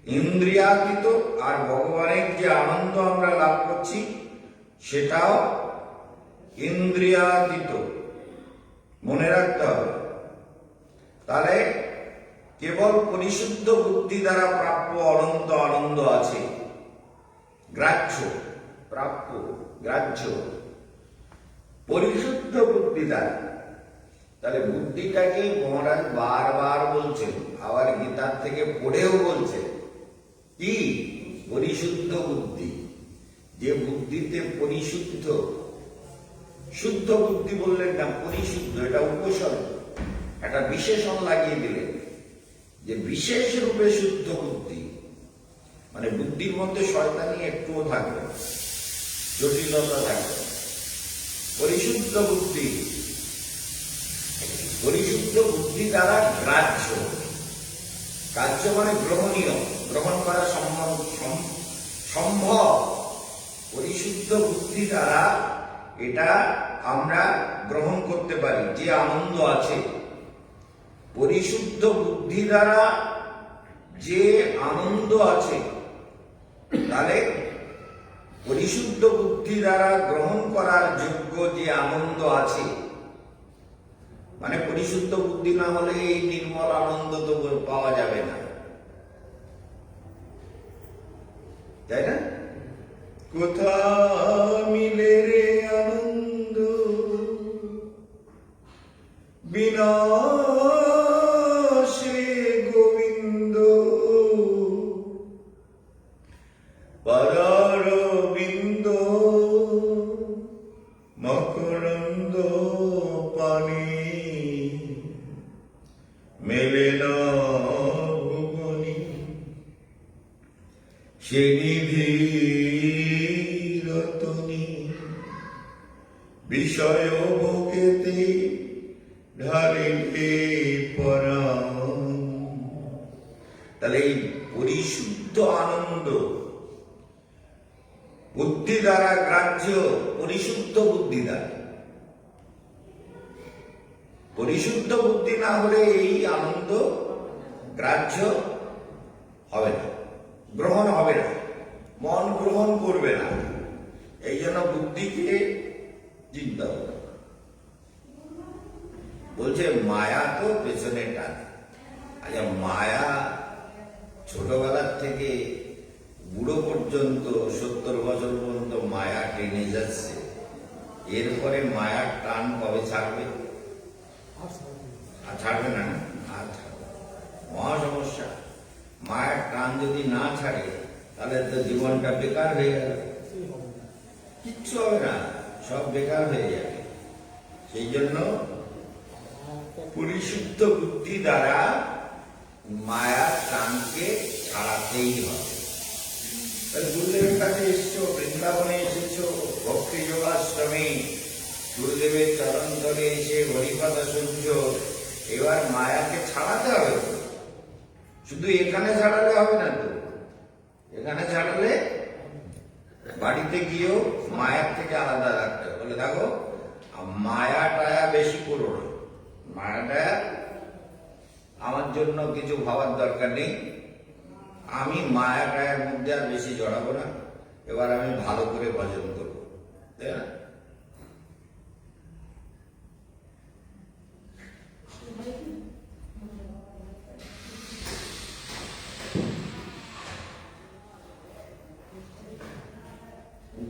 ইন্দ্রিয়াতীত, আর ভগবানের যে আনন্দ আমরা লাভ করছি সেটাও ইন্দ্রিয়াতীত, মনে রাখতে হবে। তাহলে কেবল পরিশুদ্ধ বুদ্ধি দ্বারা প্রাপ্য অনন্ত আনন্দ আছে, গ্রাহ্য, প্রাপ্য, গ্রাহ্য পরিশুদ্ধ বুদ্ধি দ্বারা। তাহলে বুদ্ধিটাকে মহারাজ বারবার বলছেন, আবার গীতার থেকে পড়েও বলছেন কি পরিশুদ্ধ বুদ্ধি, যে বুদ্ধিতে পরিশুদ্ধ, শুদ্ধ বুদ্ধি বললেন না, পরিশুদ্ধ, এটা উপসর্গ, একটা বিশেষণ লাগিয়ে দিলেন যে বিশেষ রূপে শুদ্ধ বুদ্ধি, মানে বুদ্ধির মধ্যে শয়তানি একটুও থাকবে না, জটিলতা থাকবে না, পরিশুদ্ধ বুদ্ধি। পরিশুদ্ধ বুদ্ধি দ্বারা গ্রাহ্য, গ্রাহ্য মানে গ্রহণীয়, গ্রহণ করা সম্ভব। পরিশুদ্ধ বুদ্ধি দ্বারা এটা আমরা গ্রহণ করতে পারি, যে আনন্দ আছে। পরিশুদ্ধ বুদ্ধি দ্বারা যে আনন্দ আছে, তাহলে পরিশুদ্ধ বুদ্ধি দ্বারা গ্রহণ করার যোগ্য যে আনন্দ আছে, মানে পরিশুদ্ধ বুদ্ধি না হলে এই নির্মল আনন্দ তো পাওয়া যাবে না, তাই না? কোথা মিলে রে আনন্দ বিনা সে গোবিন্দ, পরার বিন্দ মকরন্দ পানি মেলে না ভুবনি, সে নিধি রতনী বিষয় ভোগেতে ঢালিলে পরাণ। তাহলে এই পরিশুদ্ধ আনন্দ বুদ্ধি দ্বারা গ্রাহ্য, পরিশুদ্ধ বুদ্ধি দ্বারা। পরিশুদ্ধ বুদ্ধি না হলে এই আনন্দ গ্রাহ্য হবে না, গ্রহণ হবে না, মন গ্রহণ করবে না। এই জন্য বুদ্ধিকে চিন্তা হবে। বলছে মায়া তো পেছনে টানে। আচ্ছা, মায়া ছোটবেলার থেকে বুড়ো পর্যন্ত 70 বছর পর্যন্ত মায়া টেনে যাচ্ছে, এরপরে মায়ার টান কবে ছাড়বে? আর ছাড়বে না, আর ছাড়বে, মহা সমস্যা। মায়ের টান যদি না ছাড়ে তাহলে তো জীবনটা বেকার হয়ে যাবে, কিচ্ছু হবে না, সব বেকার হয়ে যাবে। সেই জন্য পরিশুদ্ধ বুদ্ধি দ্বারা মায়ার টানকে ছাড়াতেই হবে। গুরুদেবের কাছে এসছো, বৃন্দাবনে এসেছো, ভক্তি যোগাশ্রমে গুরুদেবের চরণ তলে এসে হরিকথা শুনছো, এবার মায়াকে ছাড়াতে হবে। শুধু এখানে ছাড়ালে হবে না তো, এখানে ছাড়ালে বাড়িতে গিয়েও মায়ার থেকে আলাদা রাখতে হবে। বলে দেখো, মায়া টায়া বেশি করো না, মায়া টায়া আমার জন্য কিছু ভাবার দরকার নেই, আমি মায়া টায়ার মধ্যে আর বেশি জড়াবো না, এবার আমি ভালো করে ভজন করবো, তাই না?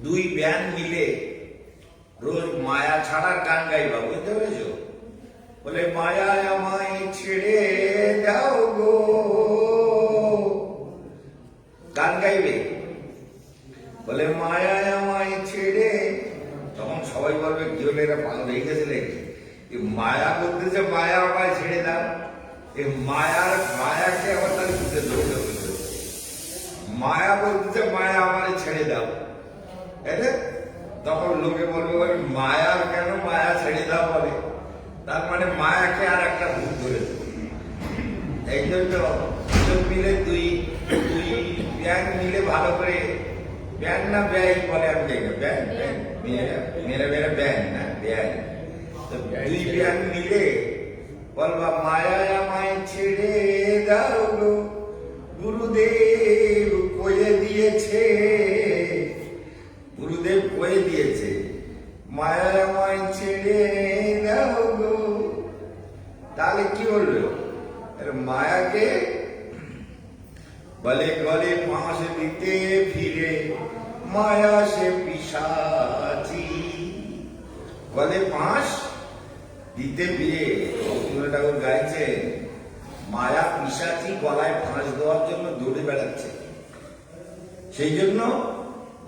দুই ব্যান মিলে রোজ বলে মায়ায় আমায় ছেড়ে, তখন সবাই বলবে কি হলে এরা পাগল হয়ে গেছে নাকি? মায়া বলতেছে মায়া আমায় ছেড়ে দাও, এই মায়াকে আবার তার বুঝতে দৌড়ে মায়া বলতেছে মায়া আমায় ছেড়ে দাও, তখন লোকে বলবে ওই মায়ার কেন মায়া ছেড়ে দাও বলে, তার মানে মায়াকে আর একটা ভূত ধরে দেবে। এই জন্য মিলে দুই ব্যাং মিলে ভালো করে, ব্যাং না ব্যয় বলে আমি জানি না, ব্যাং মেরে মেরে ব্যাং না ব্যাং, দুই ব্যাং মিলে বলবা মায়া আমায় ছেড়ে দাও গো, গুরুদেব কয়ে দিয়েছে, গুরুদেব কয়ে দিয়েছে মায়া আমায় ছেড়ে দাও গো। তাহলে কি বললো? মায়াকে বলে গলে ফাঁস দিতে ফিরে মায়া সে পিশাচি, গলে ফাঁস দিতে ফিরে রবীন্দ্রনাথ ঠাকুর গাইছেন মায়া পিশাচি গলায় ফাঁস দেওয়ার জন্য দৌড়ে বেড়াচ্ছে, সেই জন্য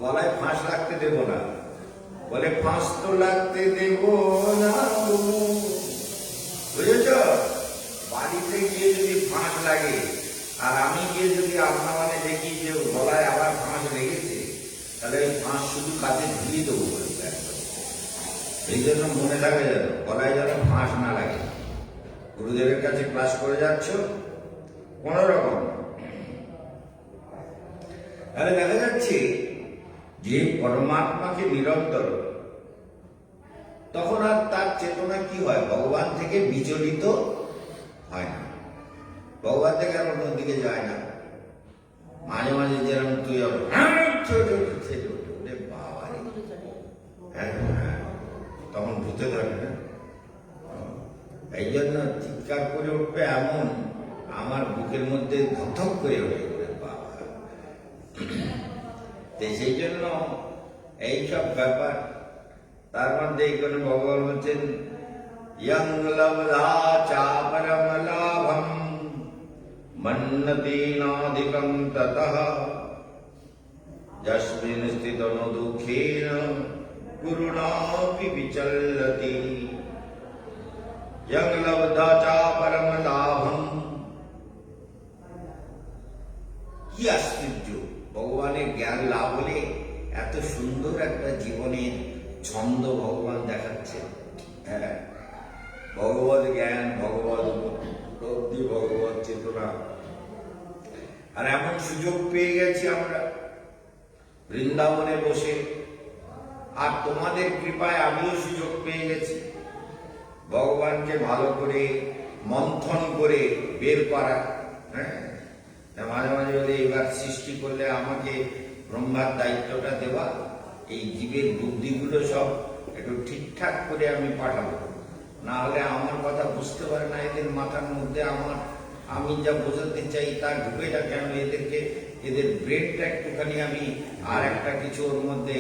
গলায় ফাঁস লাগতে দেব না, বলে ফাঁস তো লাগতে দেব না, বুঝেছ? বাড়িতে গিয়ে যদি ফাঁস লাগে আর আমি গিয়ে যদি আপনার দেখি যে গলায় আবার ফাঁস লেগেছে, তাহলে ওই ফাঁস শুধু কাজে ধুয়ে দেবো। এই জন্য মনে থাকে যেন গলায় যেন ফাঁস না লাগে। গুরুদেবের কাছে ক্লাস করে যাচ্ছ কোন রকম, তাহলে দেখা যাচ্ছে যে পরমাত্মাকে নিরন্তর, তখন আর তার চেতনা কি হয়? ভগবান থেকে বিচলিত হয় না, ভগবান থেকে আর অন্য দিকে যায় না। মাঝে মাঝে যেরকম তুই তখন ভূতে ধরে না, এই জন্য চিৎকার করে উঠবে এমন আমার বুকের মধ্যে ধক করে ওঠে বাবা। সেই জন্য এইসব ব্যাপার, তার মধ্যে এইখানে ভগবান বলছেন ইয়ং লব্ধা চাপরম লাভম মন্নতি নাধিকং ততঃ যস্মিন স্থিতং দুঃখেন গুরুণাপি বিচলতি। ইয়ং লব্ধা চাপরম লাভম, কি আশ্চর্য! ভগবানের জ্ঞান লাভ হলে এত সুন্দর একটা জীবনের ছন্দ ভগবান দেখাচ্ছে। হ্যাঁ, ভগবত জ্ঞান, ভগবত উপলব্ধি, ভগবত চেতনা, আর এমন সুযোগ পেয়ে গেছি আমরা বৃন্দাবনে বসে, আর তোমাদের কৃপায় আমিও সুযোগ পেয়ে গেছি ভগবানকে ভালো করে মন্থন করে বের করা। হ্যাঁ, মাঝে মাঝে বলে এবার সৃষ্টি করলে আমাকে ব্রহ্মার দায়িত্বটা দেওয়া, এই জীবের বুদ্ধিগুলো সব একটু ঠিকঠাক করে আমি পাঠাবো, না হলে আমার কথা বুঝতে পারে না, এদের মাথার মধ্যে আমি যা বোঝাতে চাই তা ঢুকে না কেন, এদের ব্রেনটা একটুখানি আমি আর একটা কিছু ওর মধ্যে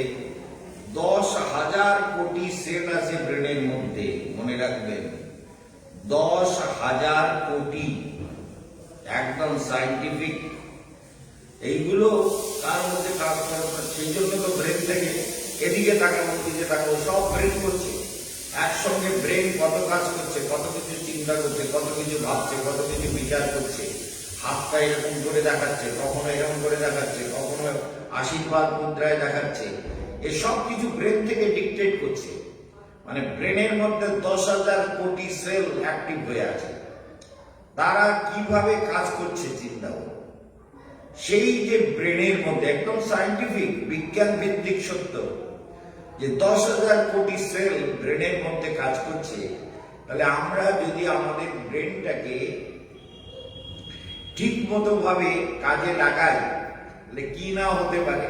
10,000 কোটি সেল আছে ব্রেনের মধ্যে, মনে রাখবেন 10,000 কোটি, একদম সাইন্টিফিক। এইগুলো কার মধ্যে কাজ করে, সেই জন্য তো ব্রেন থেকে এদিকে তাকাবো ওদিকে তাকাবো, সব ব্রেন করছে একসঙ্গে। ব্রেন কত কাজ করছে, কত কিছু চিন্তা করছে, কত কিছু ভাবছে, কত কিছু বিচার করছে। হাতটা এরকম করে দেখাচ্ছে, কখনো এরকম করে দেখাচ্ছে, কখনো আশীর্বাদ মুদ্রায় দেখাচ্ছে। এসব কিছু ব্রেন থেকে ডিকটেট করছে, মানে ব্রেনের মধ্যে 10,000 কোটি সেল অ্যাক্টিভ হয়ে আছে। তারা কিভাবে কাজ করছে চিন্তা করুন। সেই যে ব্রেনের মধ্যে একদম সাইন্টিফিক বিজ্ঞান ভিত্তিক সত্য যে 10,000 কোটি সেল ব্রেনের মধ্যে কাজ করছে, তাহলে আমরা যদি আমাদের ব্রেনটাকে ঠিক মতো ভাবে কাজে লাগাই, তাহলে কি না হতে পারে।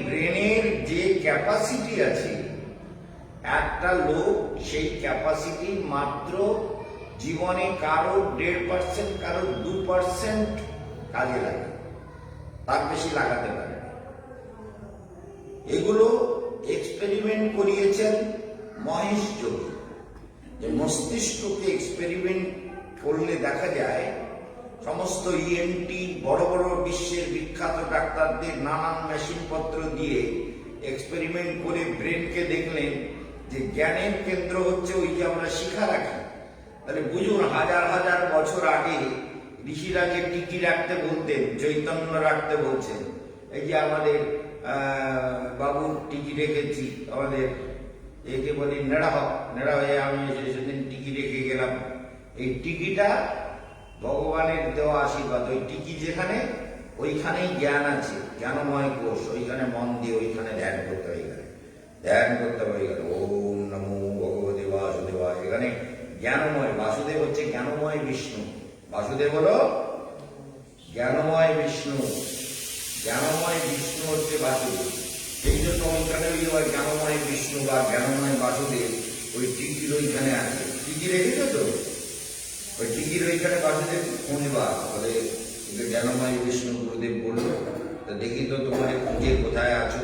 ব্রেনের যে ক্যাপাসিটি আছে, একটা লোক সেই ক্যাপাসিটি মাত্র জীবনে কারো 1.5%, কারো 2% কাজে লাগে, তার বেশি লাগাতে পারে। এগুলো এক্সপেরিমেন্ট করিয়েছেন মহেশ যোগী, যে মস্তিষ্ককে এক্সপেরিমেন্ট করলে দেখা যায় সমস্ত ইএনটি বড় বড় বিশ্বের বিখ্যাত ডাক্তারদের নানান মেশিনপত্র দিয়ে এক্সপেরিমেন্ট করে ব্রেনকে দেখলেন যে জ্ঞানের কেন্দ্র হচ্ছে ওই যে আমরা শিখা রাখি। তাহলে বুঝুন, হাজার হাজার বছর আগে ঋষিরা যে টিকি রাখতে বলতেন, চৈতন্য রাখতে বলছেন। এই যে আমাদের বাবুর টিকি রেখেছি, আমাদের একে বলি নেড়া হয়ে আমি সেদিন টিকি রেখে গেলাম। এই টিকিটা ভগবানের দেওয়া আশীর্বাদ। ওই টিকি যেখানে, ওইখানেই জ্ঞান আছে, জ্ঞানময় কোষ। ওইখানে মন দিয়ে ওইখানে ধ্যান করতে হয়, ধ্যান করতে হবে। ওম নমো ভগবতে বাসুদেবায়। এখানে জ্ঞানময়, বাসুদেব হচ্ছে জ্ঞানময় বিষ্ণু। বাসুদেব হলো জ্ঞানময় বিষ্ণু, জ্ঞানময় বিষ্ণু হচ্ছে বাসুদেব। এই জন্য ওইখানে ওই জ্ঞানময় বিষ্ণু বা জ্ঞানময় বাসুদেব ওই টিকির ওইখানে আছে। টিকি রেখেছো তো, ওই টিকির ওইখানে বাসুদেব শুনবা বলে জ্ঞানময় বিষ্ণু গুরুদেব বললো। তা দেখি তো তোমার খুঁজে কোথায় আছো।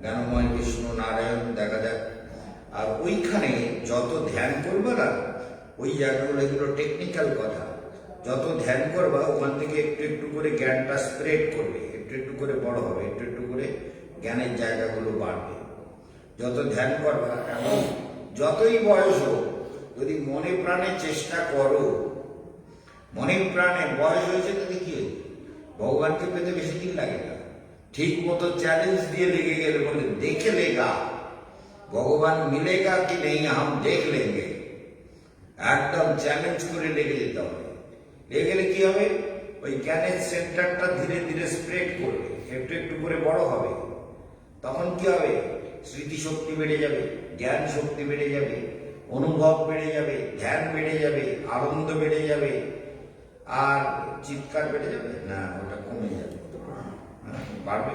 জ্ঞানময় বিষ্ণু নারায়ণ দেখা যাক। আর ওইখানে যত ধ্যান করবে না, ওই জায়গাগুলো, এগুলো টেকনিক্যাল কথা, যত ধ্যান করবা ওখান থেকে একটু একটু করে জ্ঞানটা স্প্রেড করবে, একটু একটু করে বড় হবে, একটু একটু করে জ্ঞানের জায়গাগুলো বাড়বে। যত ধ্যান করবা, এবং যতই বয়স হোক, যদি মনে প্রাণে চেষ্টা করো, মনে প্রাণে বয়স হয়েছে তাতে কি হয়েছে, ভগবানকে পেতে বেশি দিন লাগে না। ঠিক মতো চ্যালেঞ্জ দিয়ে লেগে গেলে বলে দেখে লেগা ভগবান মিলেগা কি নেই হাম দেখ লেঙ্গে, একদম চ্যালেঞ্জ করে লেগে যেতে হবে। লেগে গেলে কি হবে, ওই জ্ঞানের সেন্টারটা ধীরে ধীরে স্প্রেড করবে, একটু একটু করে বড় হবে। তখন কি হবে, স্মৃতিশক্তি বেড়ে যাবে, জ্ঞান শক্তি বেড়ে যাবে, অনুভব বেড়ে যাবে, ধ্যান বেড়ে যাবে, আনন্দ বেড়ে যাবে। আর চিৎকার বেড়ে যাবে না, ওটা কমে যাবে। বাড়বে,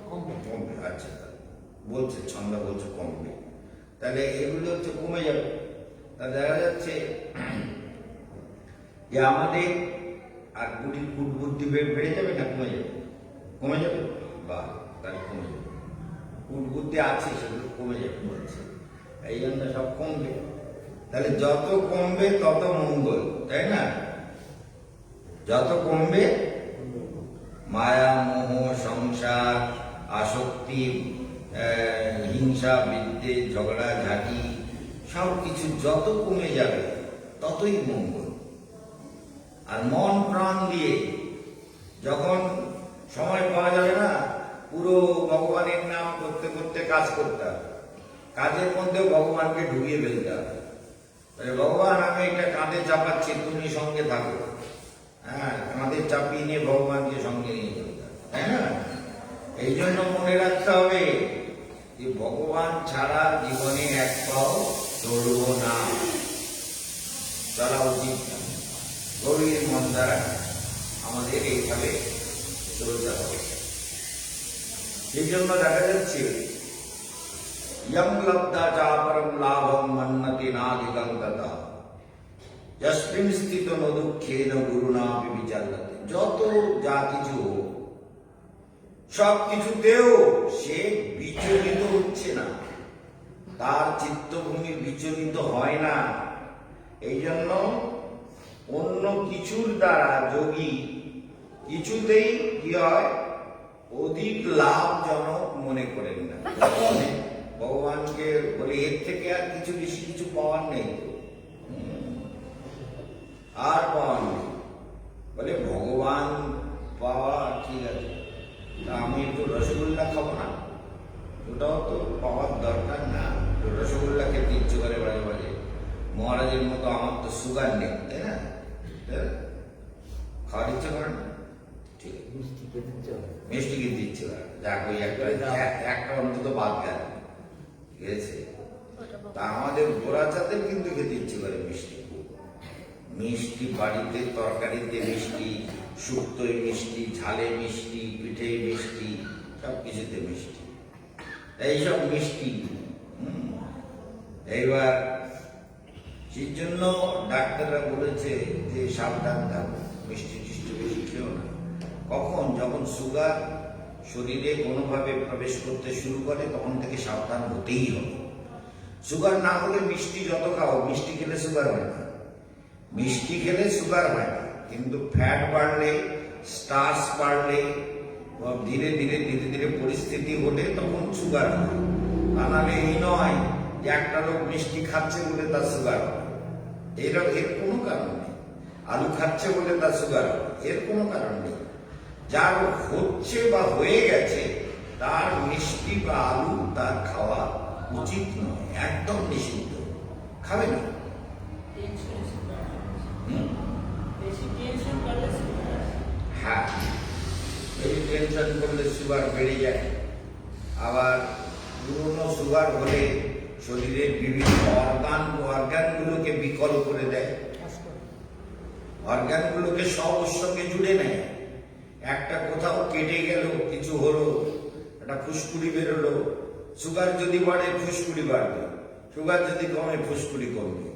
কমবে। আচ্ছা, বলছে ছন্দা বলছে কমবে, তাহলে এগুলো হচ্ছে কমে যাবে। তা দেখা যাচ্ছে যে আমাদের আর বুদ্ধি বেড়ে যাবে না কমে যাবে? কমে যাবে, বা তাহলে কমে যাবে। বুদ্ধি আছে সেগুলো কমে যাবে বলছে, এই জন্য সব কমবে। তাহলে যত কমবে তত মঙ্গল, তাই না? যত কমবে মায়া মোহ সংসার আসক্তি হিংসা বিদ্বেষ ঝগড়া ঝাঁটি সব কিছু যত কমে যাবে ততই মঙ্গল। আর মন প্রাণ দিয়ে যখন সময় পাওয়া যাবে না, পুরো ভগবানের নাম করতে করতে কাজ করতে হবে। কাজের মধ্যেও ভগবানকে ঢুকিয়ে ফেলতে হবে। ভগবান আমি এটা কাঁধে চাপাচ্ছি, তুমি সঙ্গে থাকো। হ্যাঁ, কাঁধে চাপিয়ে নিয়ে ভগবানকে সঙ্গে নিয়ে চলতে হবে, তাই না? এই জন্য মনে রাখতে হবে যে ভগবান ছাড়া জীবনে এক পাও চলব না, চলা উচিত না। গভীর মন দ্বারা আমাদের এইভাবে চলতে হবে। সেই জন্য দেখা যাচ্ছে ইয়ং লব্ধা চাপরম লাভম মন্নতি নাধিকং তথা যস্মিন স্থিত ন দুঃখেন গুরুণা বিবিচাল্যতে। যত যা কিছু সব কিছুতেও সে বিচলিত হচ্ছে না, তার চিত্তভূমি বিচলিত হয় না। এই জন্য অন্য কিছুর দ্বারা যোগী কিছুতেই কি হয়, অধিক লাভজনক মনে করেন না। ভগবানকে বলে এর থেকে আর কিছু বেশি কিছু পাওয়ার নেই, আর পাওয়ার নেই। বলে ভগবান পাওয়া ঠিক আছে, তা আমি একটু রসগোল্লা খাবো না, ওটাও তো পাওয়ার দরকার না। রসগোল্লা খেতে ইচ্ছে করে মাঝে মাঝে, মহারাজের মতো আমার তো সুগার নেই, তাই না? খাওয়ার ইচ্ছে করে না, ঠিক আছে, মিষ্টি খেতে ইচ্ছে করে, যাক ওই একটা অন্তত বাদ গেল, ঠিক আছে। তা আমাদের গোড়াচাঁদের কিন্তু খেতে ইচ্ছে করে মিষ্টি, মিষ্টি বাড়িতে তরকারিতে মিষ্টি, শুক্তোয় মিষ্টি, ঝালে মিষ্টি, পিঠে মিষ্টি, সব কিছুতে মিষ্টি, এইসব মিষ্টি। এইবার সেই জন্য ডাক্তাররা বলেছে যে সাবধান থাকো, মিষ্টি টিষ্টি বেশি খেও না। কখন? যখন সুগার শরীরে কোনোভাবে প্রবেশ করতে শুরু করে তখন থেকে সাবধান হতেই হবে। সুগার না হলে মিষ্টি যত খাও, মিষ্টি খেলে সুগার হয় না, মিষ্টি খেলে সুগার হয় না, কিন্তু ফ্যাট বাড়লে, স্টার্চ বাড়লে, ধীরে ধীরে ধীরে ধীরে পরিস্থিতি হলে তখন সুগার হয়। তা নাহলে এই নয় যে একটা লোক মিষ্টি খাচ্ছে বলে তার সুগার হয়, এর কোনো কারণ নেই। আলু খাচ্ছে বলে তার সুগার হয়, এর কোনো কারণ নেই। যার হচ্ছে বা হয়ে গেছে তার মিষ্টি বা আলু তার খাওয়া উচিত নয়, একদম নিষিদ্ধ, খাবে না। হ্যাঁ, বেশি টেনশন করলে সুগার বেড়ে যায়। আবার পুরনো সুগার হলে শরীরের বিভিন্ন অর্গানগুলোকে বিকল করে দেয়, অর্গানগুলোকে সব ওর সঙ্গে জুড়ে নেয়। একটা কোথাও কেটে গেল, কিছু হলো, একটা ফুসকুড়ি বেরোলো, সুগার যদি বাড়ে ফুসকুড়ি বাড়বে, সুগার যদি কমে ফুসকুড়ি কমবে।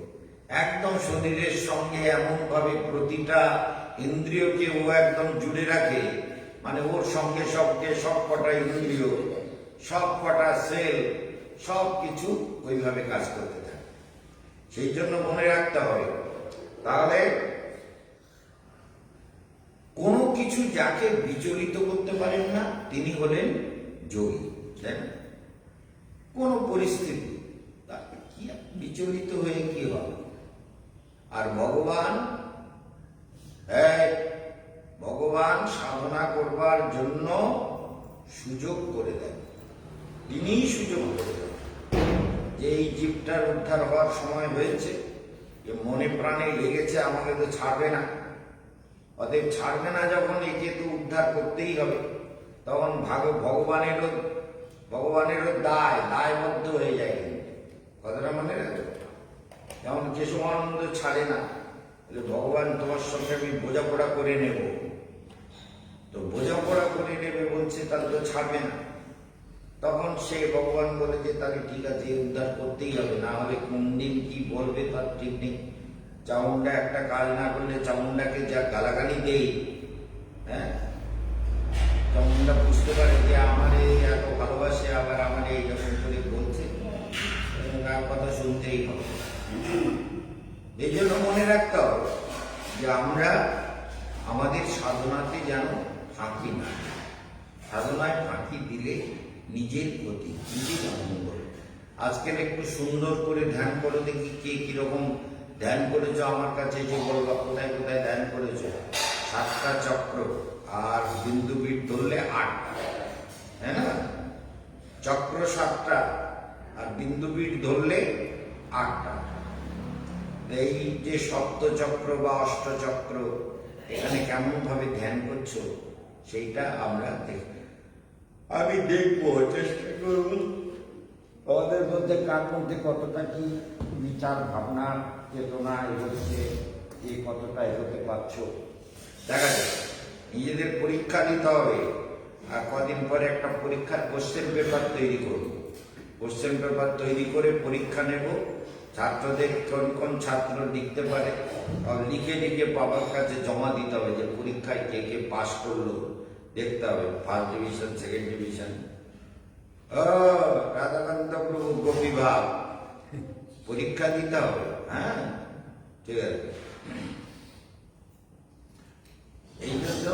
একদম শরীরের সঙ্গে এমন ভাবে প্রতিটা ইন্দ্রিয়কে ও একদম জুড়ে রাখে, মানে ওর সঙ্গে সব কটা ইন্দ্রিয়, সব কটা সেল, সব কিছু ওইভাবে কাজ করতে থাকে। সেই জন্য মনে রাখতে হবে। তাহলে কোনো কিছু যাকে বিচলিত করতে পারেন না তিনি হলেন যোগী, তাই না? কোন পরিস্থিতি তাকে কি বিচলিত হয়ে কি হবে? আর ভগবান সাধনা করবার জন্য সুযোগ করে দেন, তিনিই সুযোগ করে দেন যে এই জীবটার উদ্ধার হওয়ার সময় হয়েছে, যে মনে প্রাণে লেগেছে, আমাকে তো ছাড়বে না। অতএব ছাড়বে না যখন, একে তো উদ্ধার করতেই হবে। তখন ভগবানেরও দায়বদ্ধ হয়ে যায়। কথাটা মনে রাখো। যেমন কেশবানন্দ ছাড়ে না, ভগবান তোমার সঙ্গে আমি বোঝাপড়া করে নেব, তো বোঝাপড়া করে নেবে বলছে, তাহলে তো ছাড়বে না। তখন সে ভগবান বলে যে তাহলে ঠিক আছে, উদ্ধার করতেই হবে, না হলে কোন দিন কি বলবে তার ঠিক নেই। চামুন্ডা একটা কাজ না করলে চামুন্ডাকে যা গালাগালি দেই, হ্যাঁ, চামুন্ডা বুঝতে পারে যে আমার এত ভালোবাসে, আবার আমার এই যখন করে বলছে, কথা শুনতেই হবে। এই জন্য মনে রাখতে হবে যে আমরা আমাদের সাধনাতে যেন ফাঁকি না, সাধনায় ফাঁকি দিলে নিজের ক্ষতি, নিজের অমঙ্গল। আজকের একটু সুন্দর করে ধ্যান করে দেখি কে কিরকম ধ্যান করেছো। আমার কাছে যে বলবা কোথায় কোথায় ধ্যান করেছো। 7টা চক্র আর বিন্দুবীর ধরলে 8টা, হ্যাঁ না? চক্র 7টা আর বিন্দুবীর ধরলে 8টা। এই যে সপ্তচক্র বা অষ্টচক্র, এখানে কেমন ভাবে ধ্যান করছো সেইটা আমরা আমি দেখবো, চেষ্টা করব আমাদের মধ্যে কার মধ্যে কতটা কি বিচার ভাবনা চেতনা এগোচ্ছে, যে কতটা এগোতে পারছো দেখা যায়। নিজেদের পরীক্ষা নিতে হবে। আর কদিন পরে একটা পরীক্ষার কোশ্চেন পেপার তৈরি করব। কোশ্চেন পেপার তৈরি করে পরীক্ষা নেব। ছাত্রদের কোন ছাত্র লিখতে পারে লিখে লিখে বাবার কাছে জমা দিতে হবে, যে পরীক্ষায় কে কে পাস করলো দেখতে হবে। 1st division, 2nd division, Radhakanta প্রভু গোপীভাব, পরীক্ষা দিতে হবে। হ্যাঁ, ঠিক আছে। এই জন্য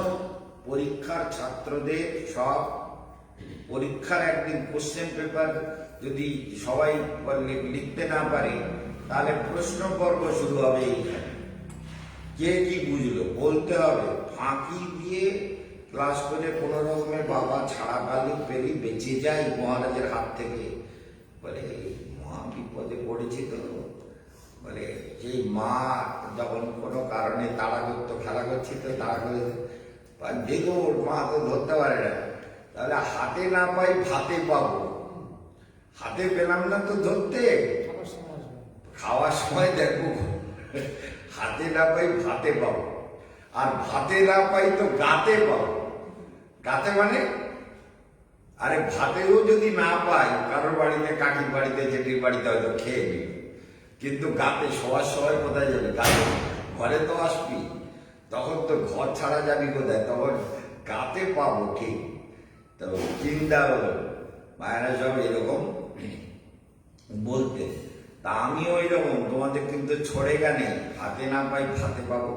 পরীক্ষার ছাত্রদের সব পরীক্ষার একদিন কোশ্চেন পেপার যদি সবাই লিখতে না পারে, তাহলে প্রশ্ন পর্ব শুরু হবে। এইখানে কে কি বুঝলো বলতে হবে। ফাঁকি দিয়ে ক্লাস করে কোনো রকমে বাবা ছাড়া পেলি বেঁচে যায় মহারাজের হাত থেকে। বলে মহা বিপদে পড়েছি তো। বলে সেই মা যখন কোনো কারণে তাড়া করতো, খেলা করছি তো তাড়া করে দেখো মা তো ধরতে পারে না, তাহলে হাতে না পাই ভাতে পাবো। হাতে পেলাম না তো ধরতে, খাওয়ার সময় দেখবো হাতে না পাই ভাতে পাবো, আর ভাতে না পাই তো গাতে পাবো। গাতে মানে আরে ভাতেও যদি না পাই, কারোর বাড়িতে, কাকির বাড়িতে, জেঠির বাড়িতে হয়তো খেয়ে নিই, কিন্তু গাতে শোয়ার সময় কোথায় যাবি? গাতে, ঘরে তো আসবি, তখন তো ঘর ছাড়া যাবি কোথায়? তখন গাতে পাবো ঠিক। তো চিন্তা হলো মায়েরা সব এরকম বলতে, তা আমিও এরকম, তোমাদের কিন্তু ছড়ে গানে হাতে না পাই ভাতে পাবো।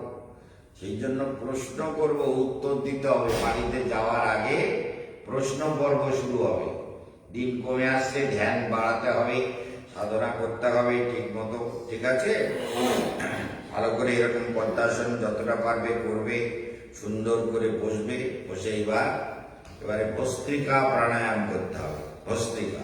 সেই জন্য প্রশ্ন করব, উত্তর দিতে হবে। বাড়িতে যাওয়ার আগে প্রশ্ন পর্ব শুরু হবে। দিন কমে আসছে, ধ্যান বাড়াতে হবে, সাধনা করতে হবে ঠিক মতো, ঠিক আছে? ভালো করে এরকম পদ্মাসন যতটা পারবে করবে, সুন্দর করে বসবে। বসে এবারে ভস্ত্রিকা প্রাণায়াম করতে হবে। ভস্ত্রিকা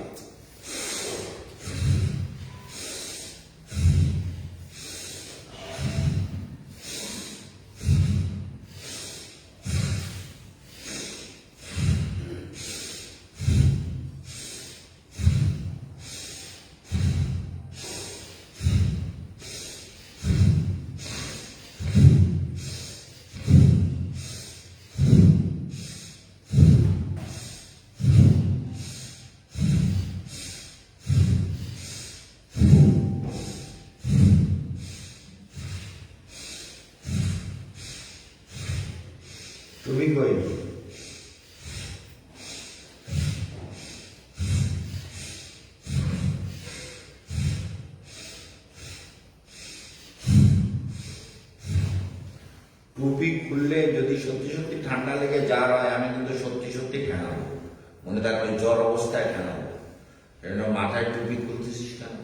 তুমি কই? টুপি খুললে যদি সত্যি সত্যি ঠান্ডা লেগে জ্বর হয়, আমি কিন্তু সত্যি সত্যি ঠেঙাবো। মনে থাকবে জ্বর অবস্থায় ঠেঙাবো। এজন্য মাথায় টুপি খুলতেছিস কেন?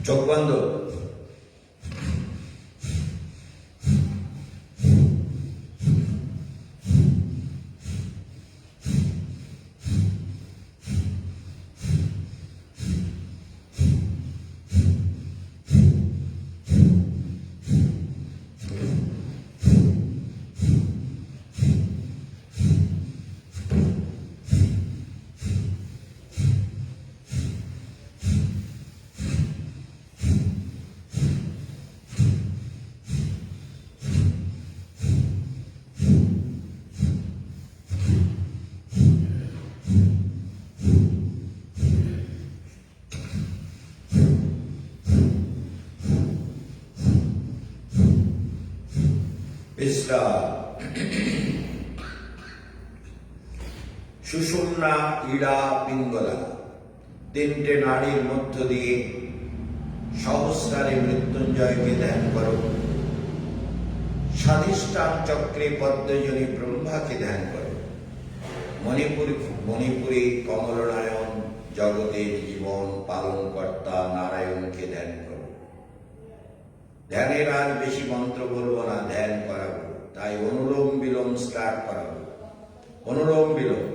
চোখ বন্ধ। সুষুম্না, ইড়া, পিঙ্গলা, তিনটে নাড়ির মধ্য দিয়ে সহস্রারে মৃত্যুঞ্জয়কে ধ্যান করো। স্বাধিষ্ঠান চক্রে পদ্মজনী ব্রহ্মাকে ধ্যান করো। মণিপুরী কমলনায়ন, জগতের জীবন পালনকর্তা নারায়ণকে ধ্যান করো। ধ্যানের আর বেশি মন্ত্র বলবো না, ধ্যান করাবো। তাই অনুলোম বিলোম স্টার্ট করাবো। অনুলোম বিলোম।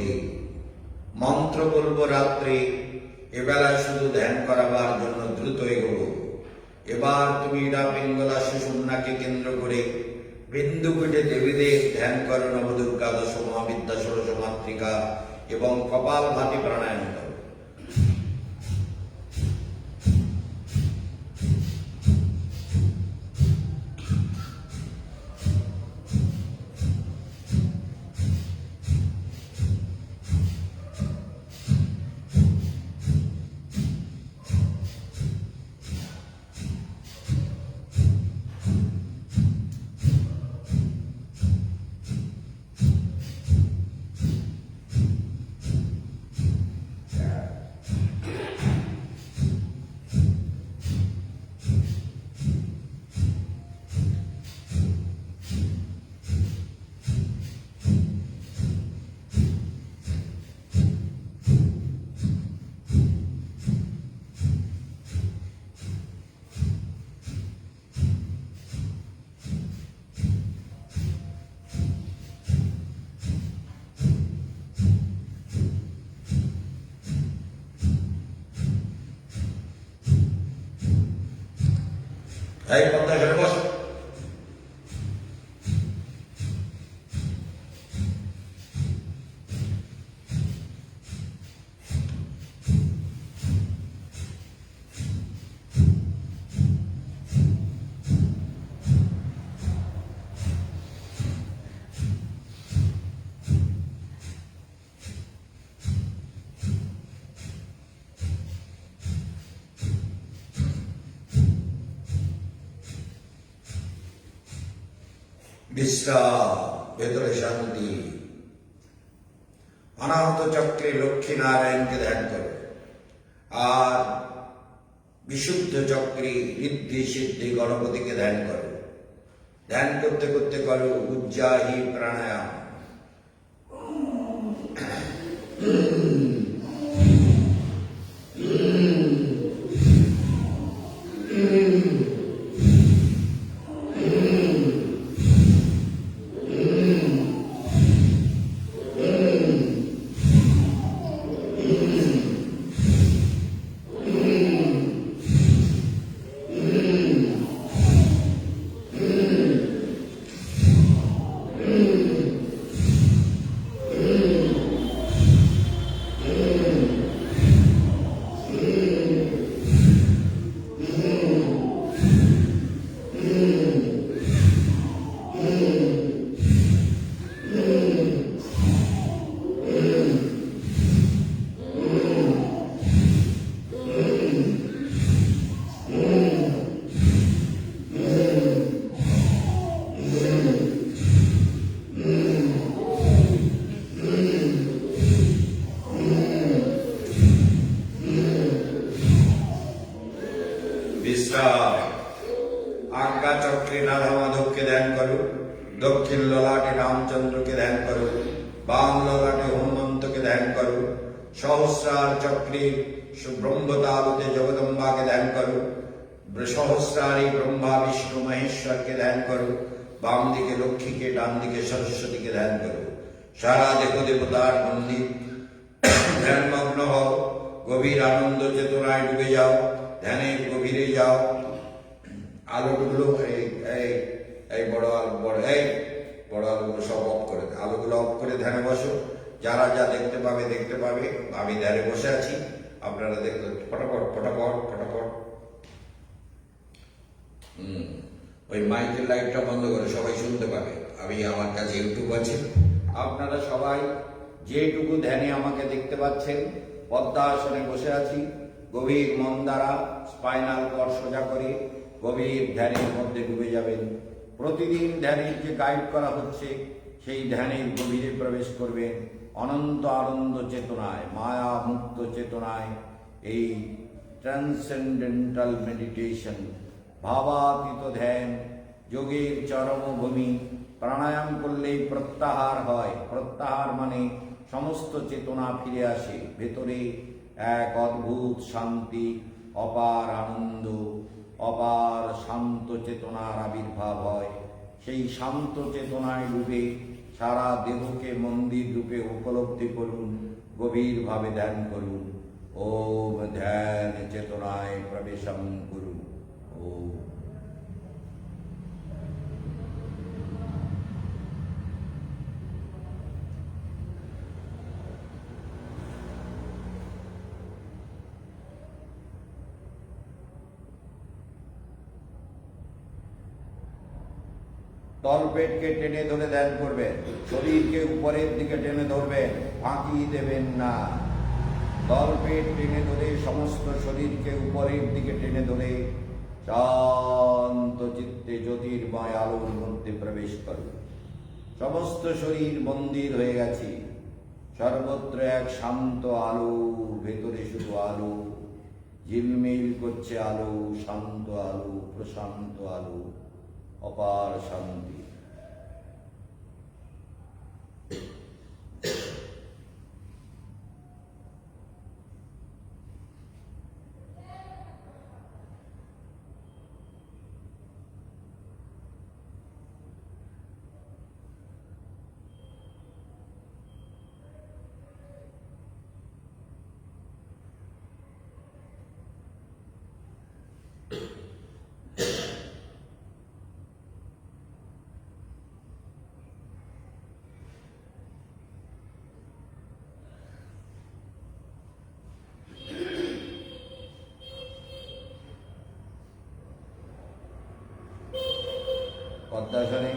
করতে। মন্ত্র বলবো রাত্রে, এবেলা শুধু ধ্যান করাবার জন্য দ্রুত এগোবো। এবার তুমি ইডা পিঙ্গলা সুষুম্নাকে কেন্দ্র করে বিন্দুকুটে দেবীদের ধ্যান করো। নবদুর্গা, দশ মহাবিদ্যা, ষোড়শ মাতৃকা এবং কপাল ভাতি প্রাণায়াম করো। এই পদ্মা ঘরে বস। বিশ্রাম, ভেতরে শান্তি। অনাহত চক্রে লক্ষ্মী নারায়ণকে ধ্যান করো। আর বিশুদ্ধ চক্রে ঋদ্ধি সিদ্ধি গণপতিকে ধ্যান করো। ধ্যান করতে করতে করো উজ্জায়ী প্রাণায়াম। বিশ্রাম। আজ্ঞা চক্রে রাধা মাধবকে ধ্যান করো। দক্ষিণ ললাটে রামচন্দ্রকে ধ্যান করো। বাম ললাটে হনুমন্তকে ধ্যান করো। সহস্রার চক্রে ব্রহ্মতালুতে জগদম্বাকে ধ্যান করো। সহস্রারী ব্রহ্মা বিষ্ণু মহেশ্বরকে ধ্যান করো। বাম দিকে লক্ষ্মীকে, ডান দিকে সরস্বতীকে ধ্যান করো। সারা দেহ দেবতার মন্দির ধ্যানমগ্ন হও। গভীর আনন্দ চেতনায় ডুবে যাও। ধ্যানের গভীরে যাও। আলোগুলো এই বড় আলো, বড় আলোগুলো সব অফ করে, আলোগুলো অফ করে ধ্যানে বসো। যারা যা দেখতে পাবে দেখতে পাবে। আমি ধ্যানে বসে আছি, আপনারা দেখতে ফটাফট ফটাফট ফটাফট। ওই মাইকের লাইটটা বন্ধ করে সবাই শুনতে পাবে। আমি আমার কাছে ইউটিউব আছে, আপনারা সবাই যেটুকু ধ্যানে আমাকে দেখতে পাচ্ছেন, পদ্মাসনে বসে আছি। গভীর মন দ্বারা স্পাইনাল কর্ড সোজা করে গভীর ধ্যানের মধ্যে ডুবে যাবেন। প্রতিদিন ধ্যানের যে গাইড করা হচ্ছে সেই ধ্যানের গভীরে প্রবেশ করবেন। অনন্ত আনন্দ চেতনায়, মায়া মুক্ত চেতনায় এই ট্রান্সেন্ডেন্টাল মেডিটেশন, ভাবাতীত ধ্যান, যোগের চরমভূমি। প্রাণায়াম করলেই প্রত্যাহার হয়। প্রত্যাহার মানে সমস্ত চেতনা ফিরে আসে। ভেতরে এক অদ্ভুত শান্তি, অপার আনন্দ, অপার শান্ত চেতনার আবির্ভাব হয়। সেই শান্ত চেতনায় ডুবে সারা দেহকে মন্দির রূপে উপলব্ধি করুন, গভীরভাবে ধ্যান করুন। ওম ধ্যান চেতনায় প্রবেশম কুরু। ওম। তলপেটকে টেনে ধরে ধ্যান করবেন, শরীরকে উপরের দিকে টেনে ধরবেন, ফাঁকি দেবেন না। তলপেট টেনে ধরে সমস্ত শরীরকে উপরের দিকে টেনে ধরে শান্ত চিত্তে জ্যোতির্ময় আলোর মধ্যে প্রবেশ করুন। সমস্ত শরীর মন্দির হয়ে গেছে, সর্বত্র এক শান্ত আলো, ভেতরে শুধু আলো, ঝিলমিল করছে আলো, শান্ত আলো, প্রশান্ত আলো, অপার শান্তি। পদ্মাসনে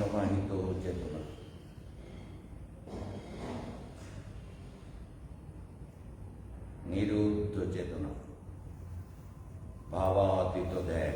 সমাহিত চেতনা। নিরুদ্ধ চেতনা, ভাবাতীত ধ্যান।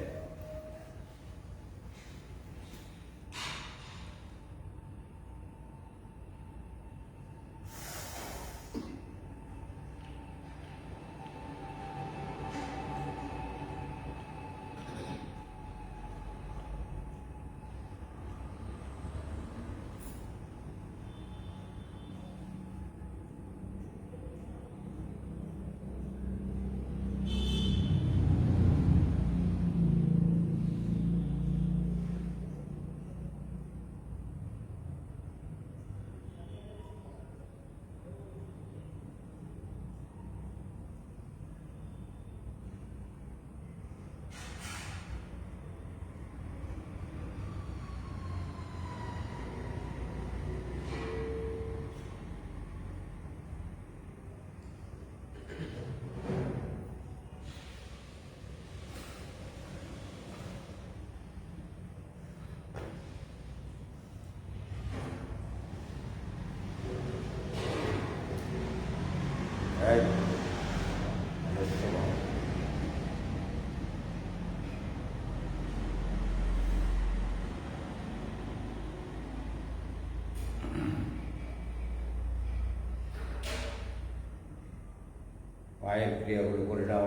পায়ের ক্রিয়াগুলো করে দাও।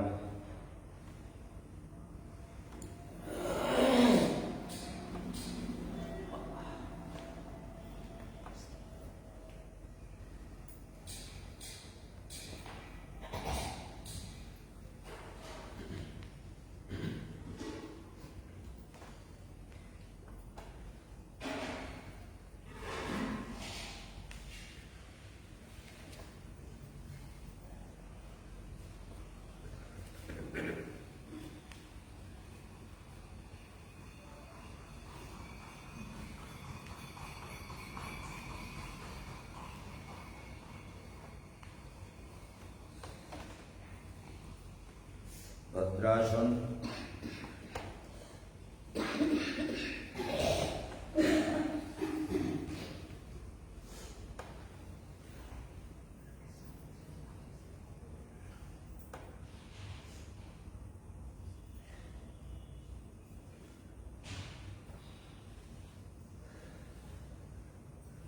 ভদ্রাসন।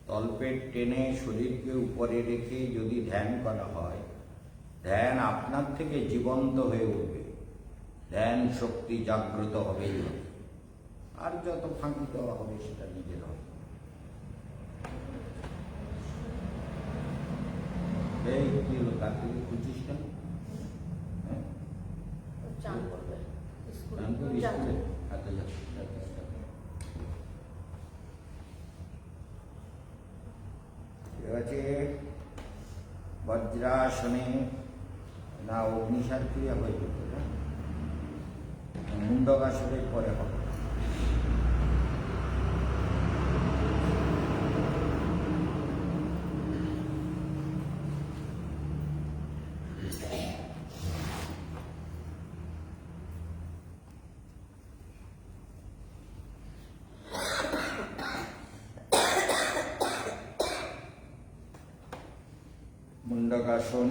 তলপেট টেনে শরীরকে উপরে রেখে যদি ধ্যান করা হয়, ধ্যান আপনার থেকে জীবন্ত হয়ে উঠবে, ধ্যান শক্তি জাগ্রত হবেই হবে। আর যত ফাঁকি দেওয়া হবে সেটা নিজের হবে। এই কি হলো, তার থেকে খুঁজিস কেন? চান করবে চান করবি স্কুলে? আচ্ছা যা, যা, যা, যা। ঠিক আছে। বজ্রাসনে না অগ্নিসার ক্রিয়া হয়ে যেত না, মুন্ডকাসনের পরে হবে। মুন্ডকাসন।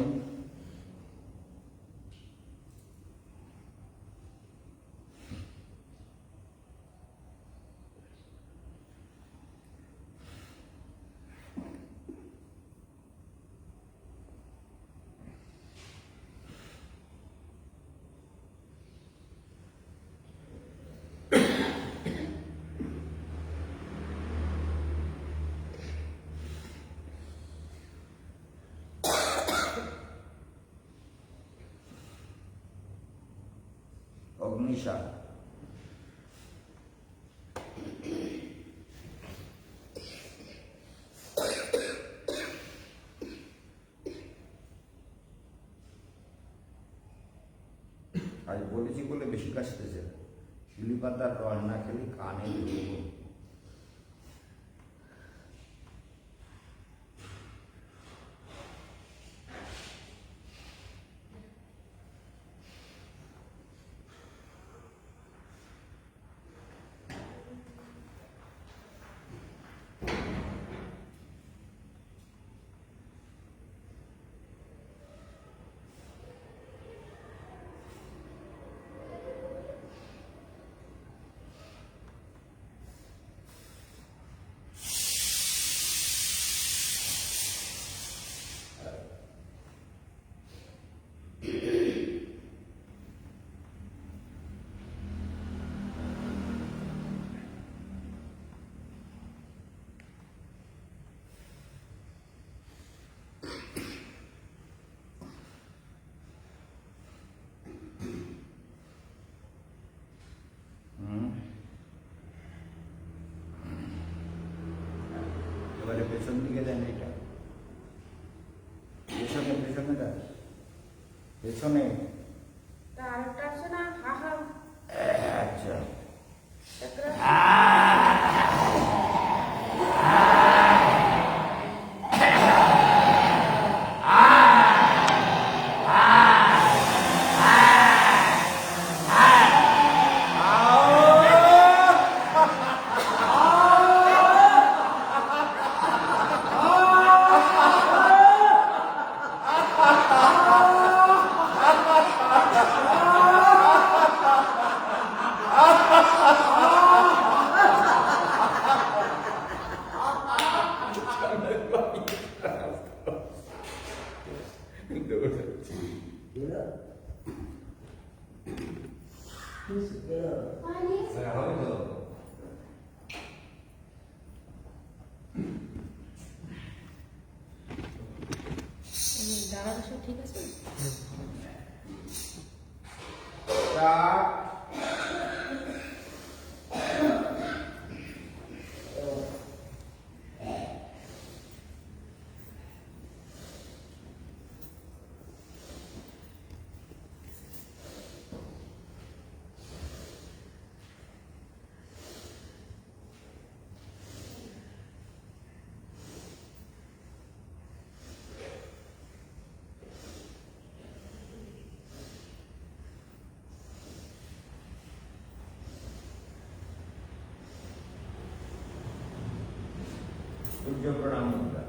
অগ্নিসার। আজ বলেছি বলে বেশি কাশতেছে, শিলি পাতার রস না খেলে কানে ঢুকবে। পেছনে তা আরেকটা আছে না হাহা আচ্ছা একটা দাঁড়ানো সব ঠিক আছে চার সূর্য প্রণাম মুদ্রা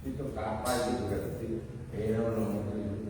itu kapal itu kan itu nomor itu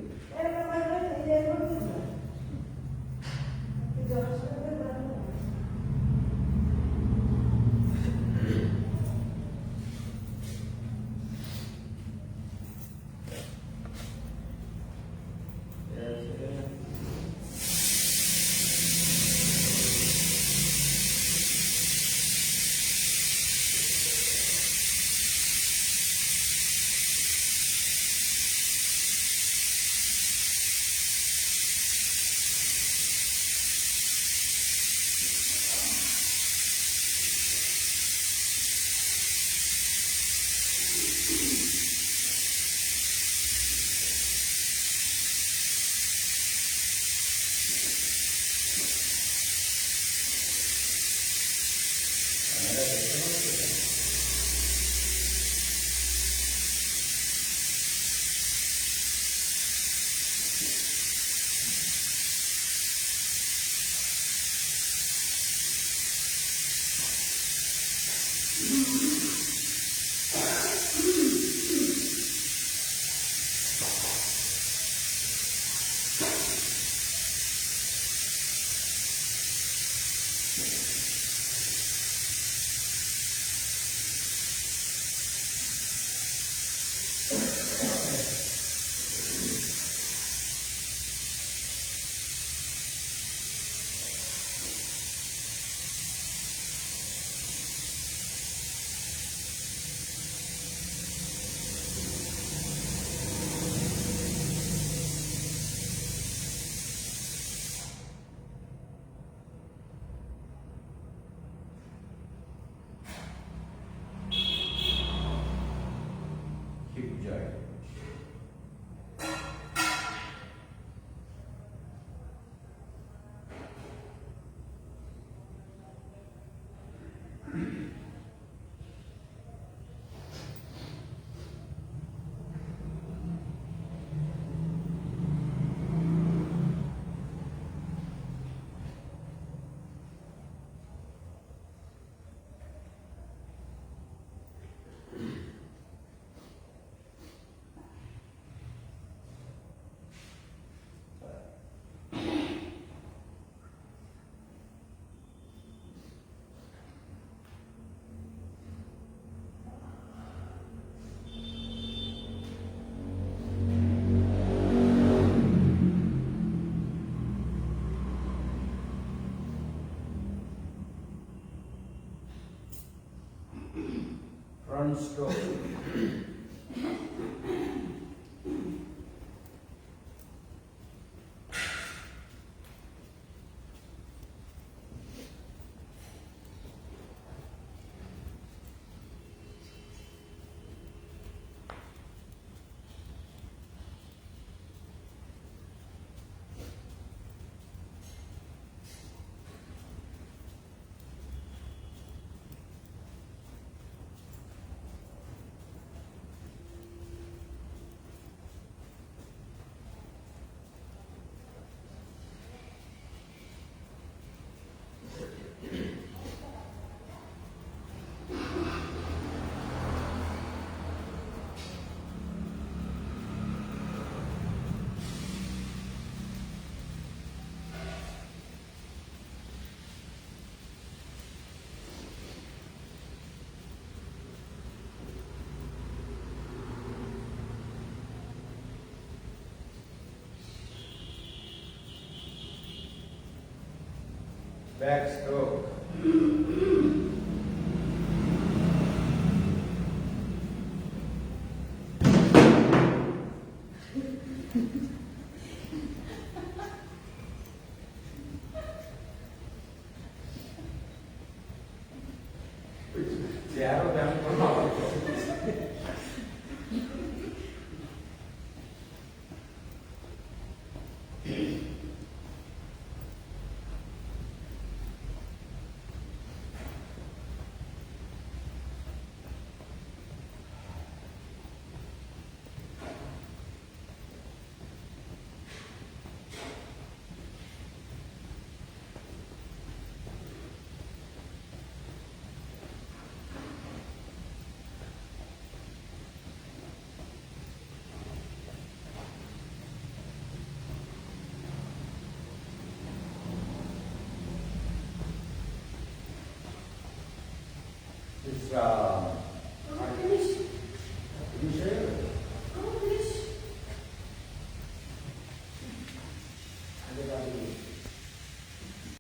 যায়। Front stroke. Back stroke.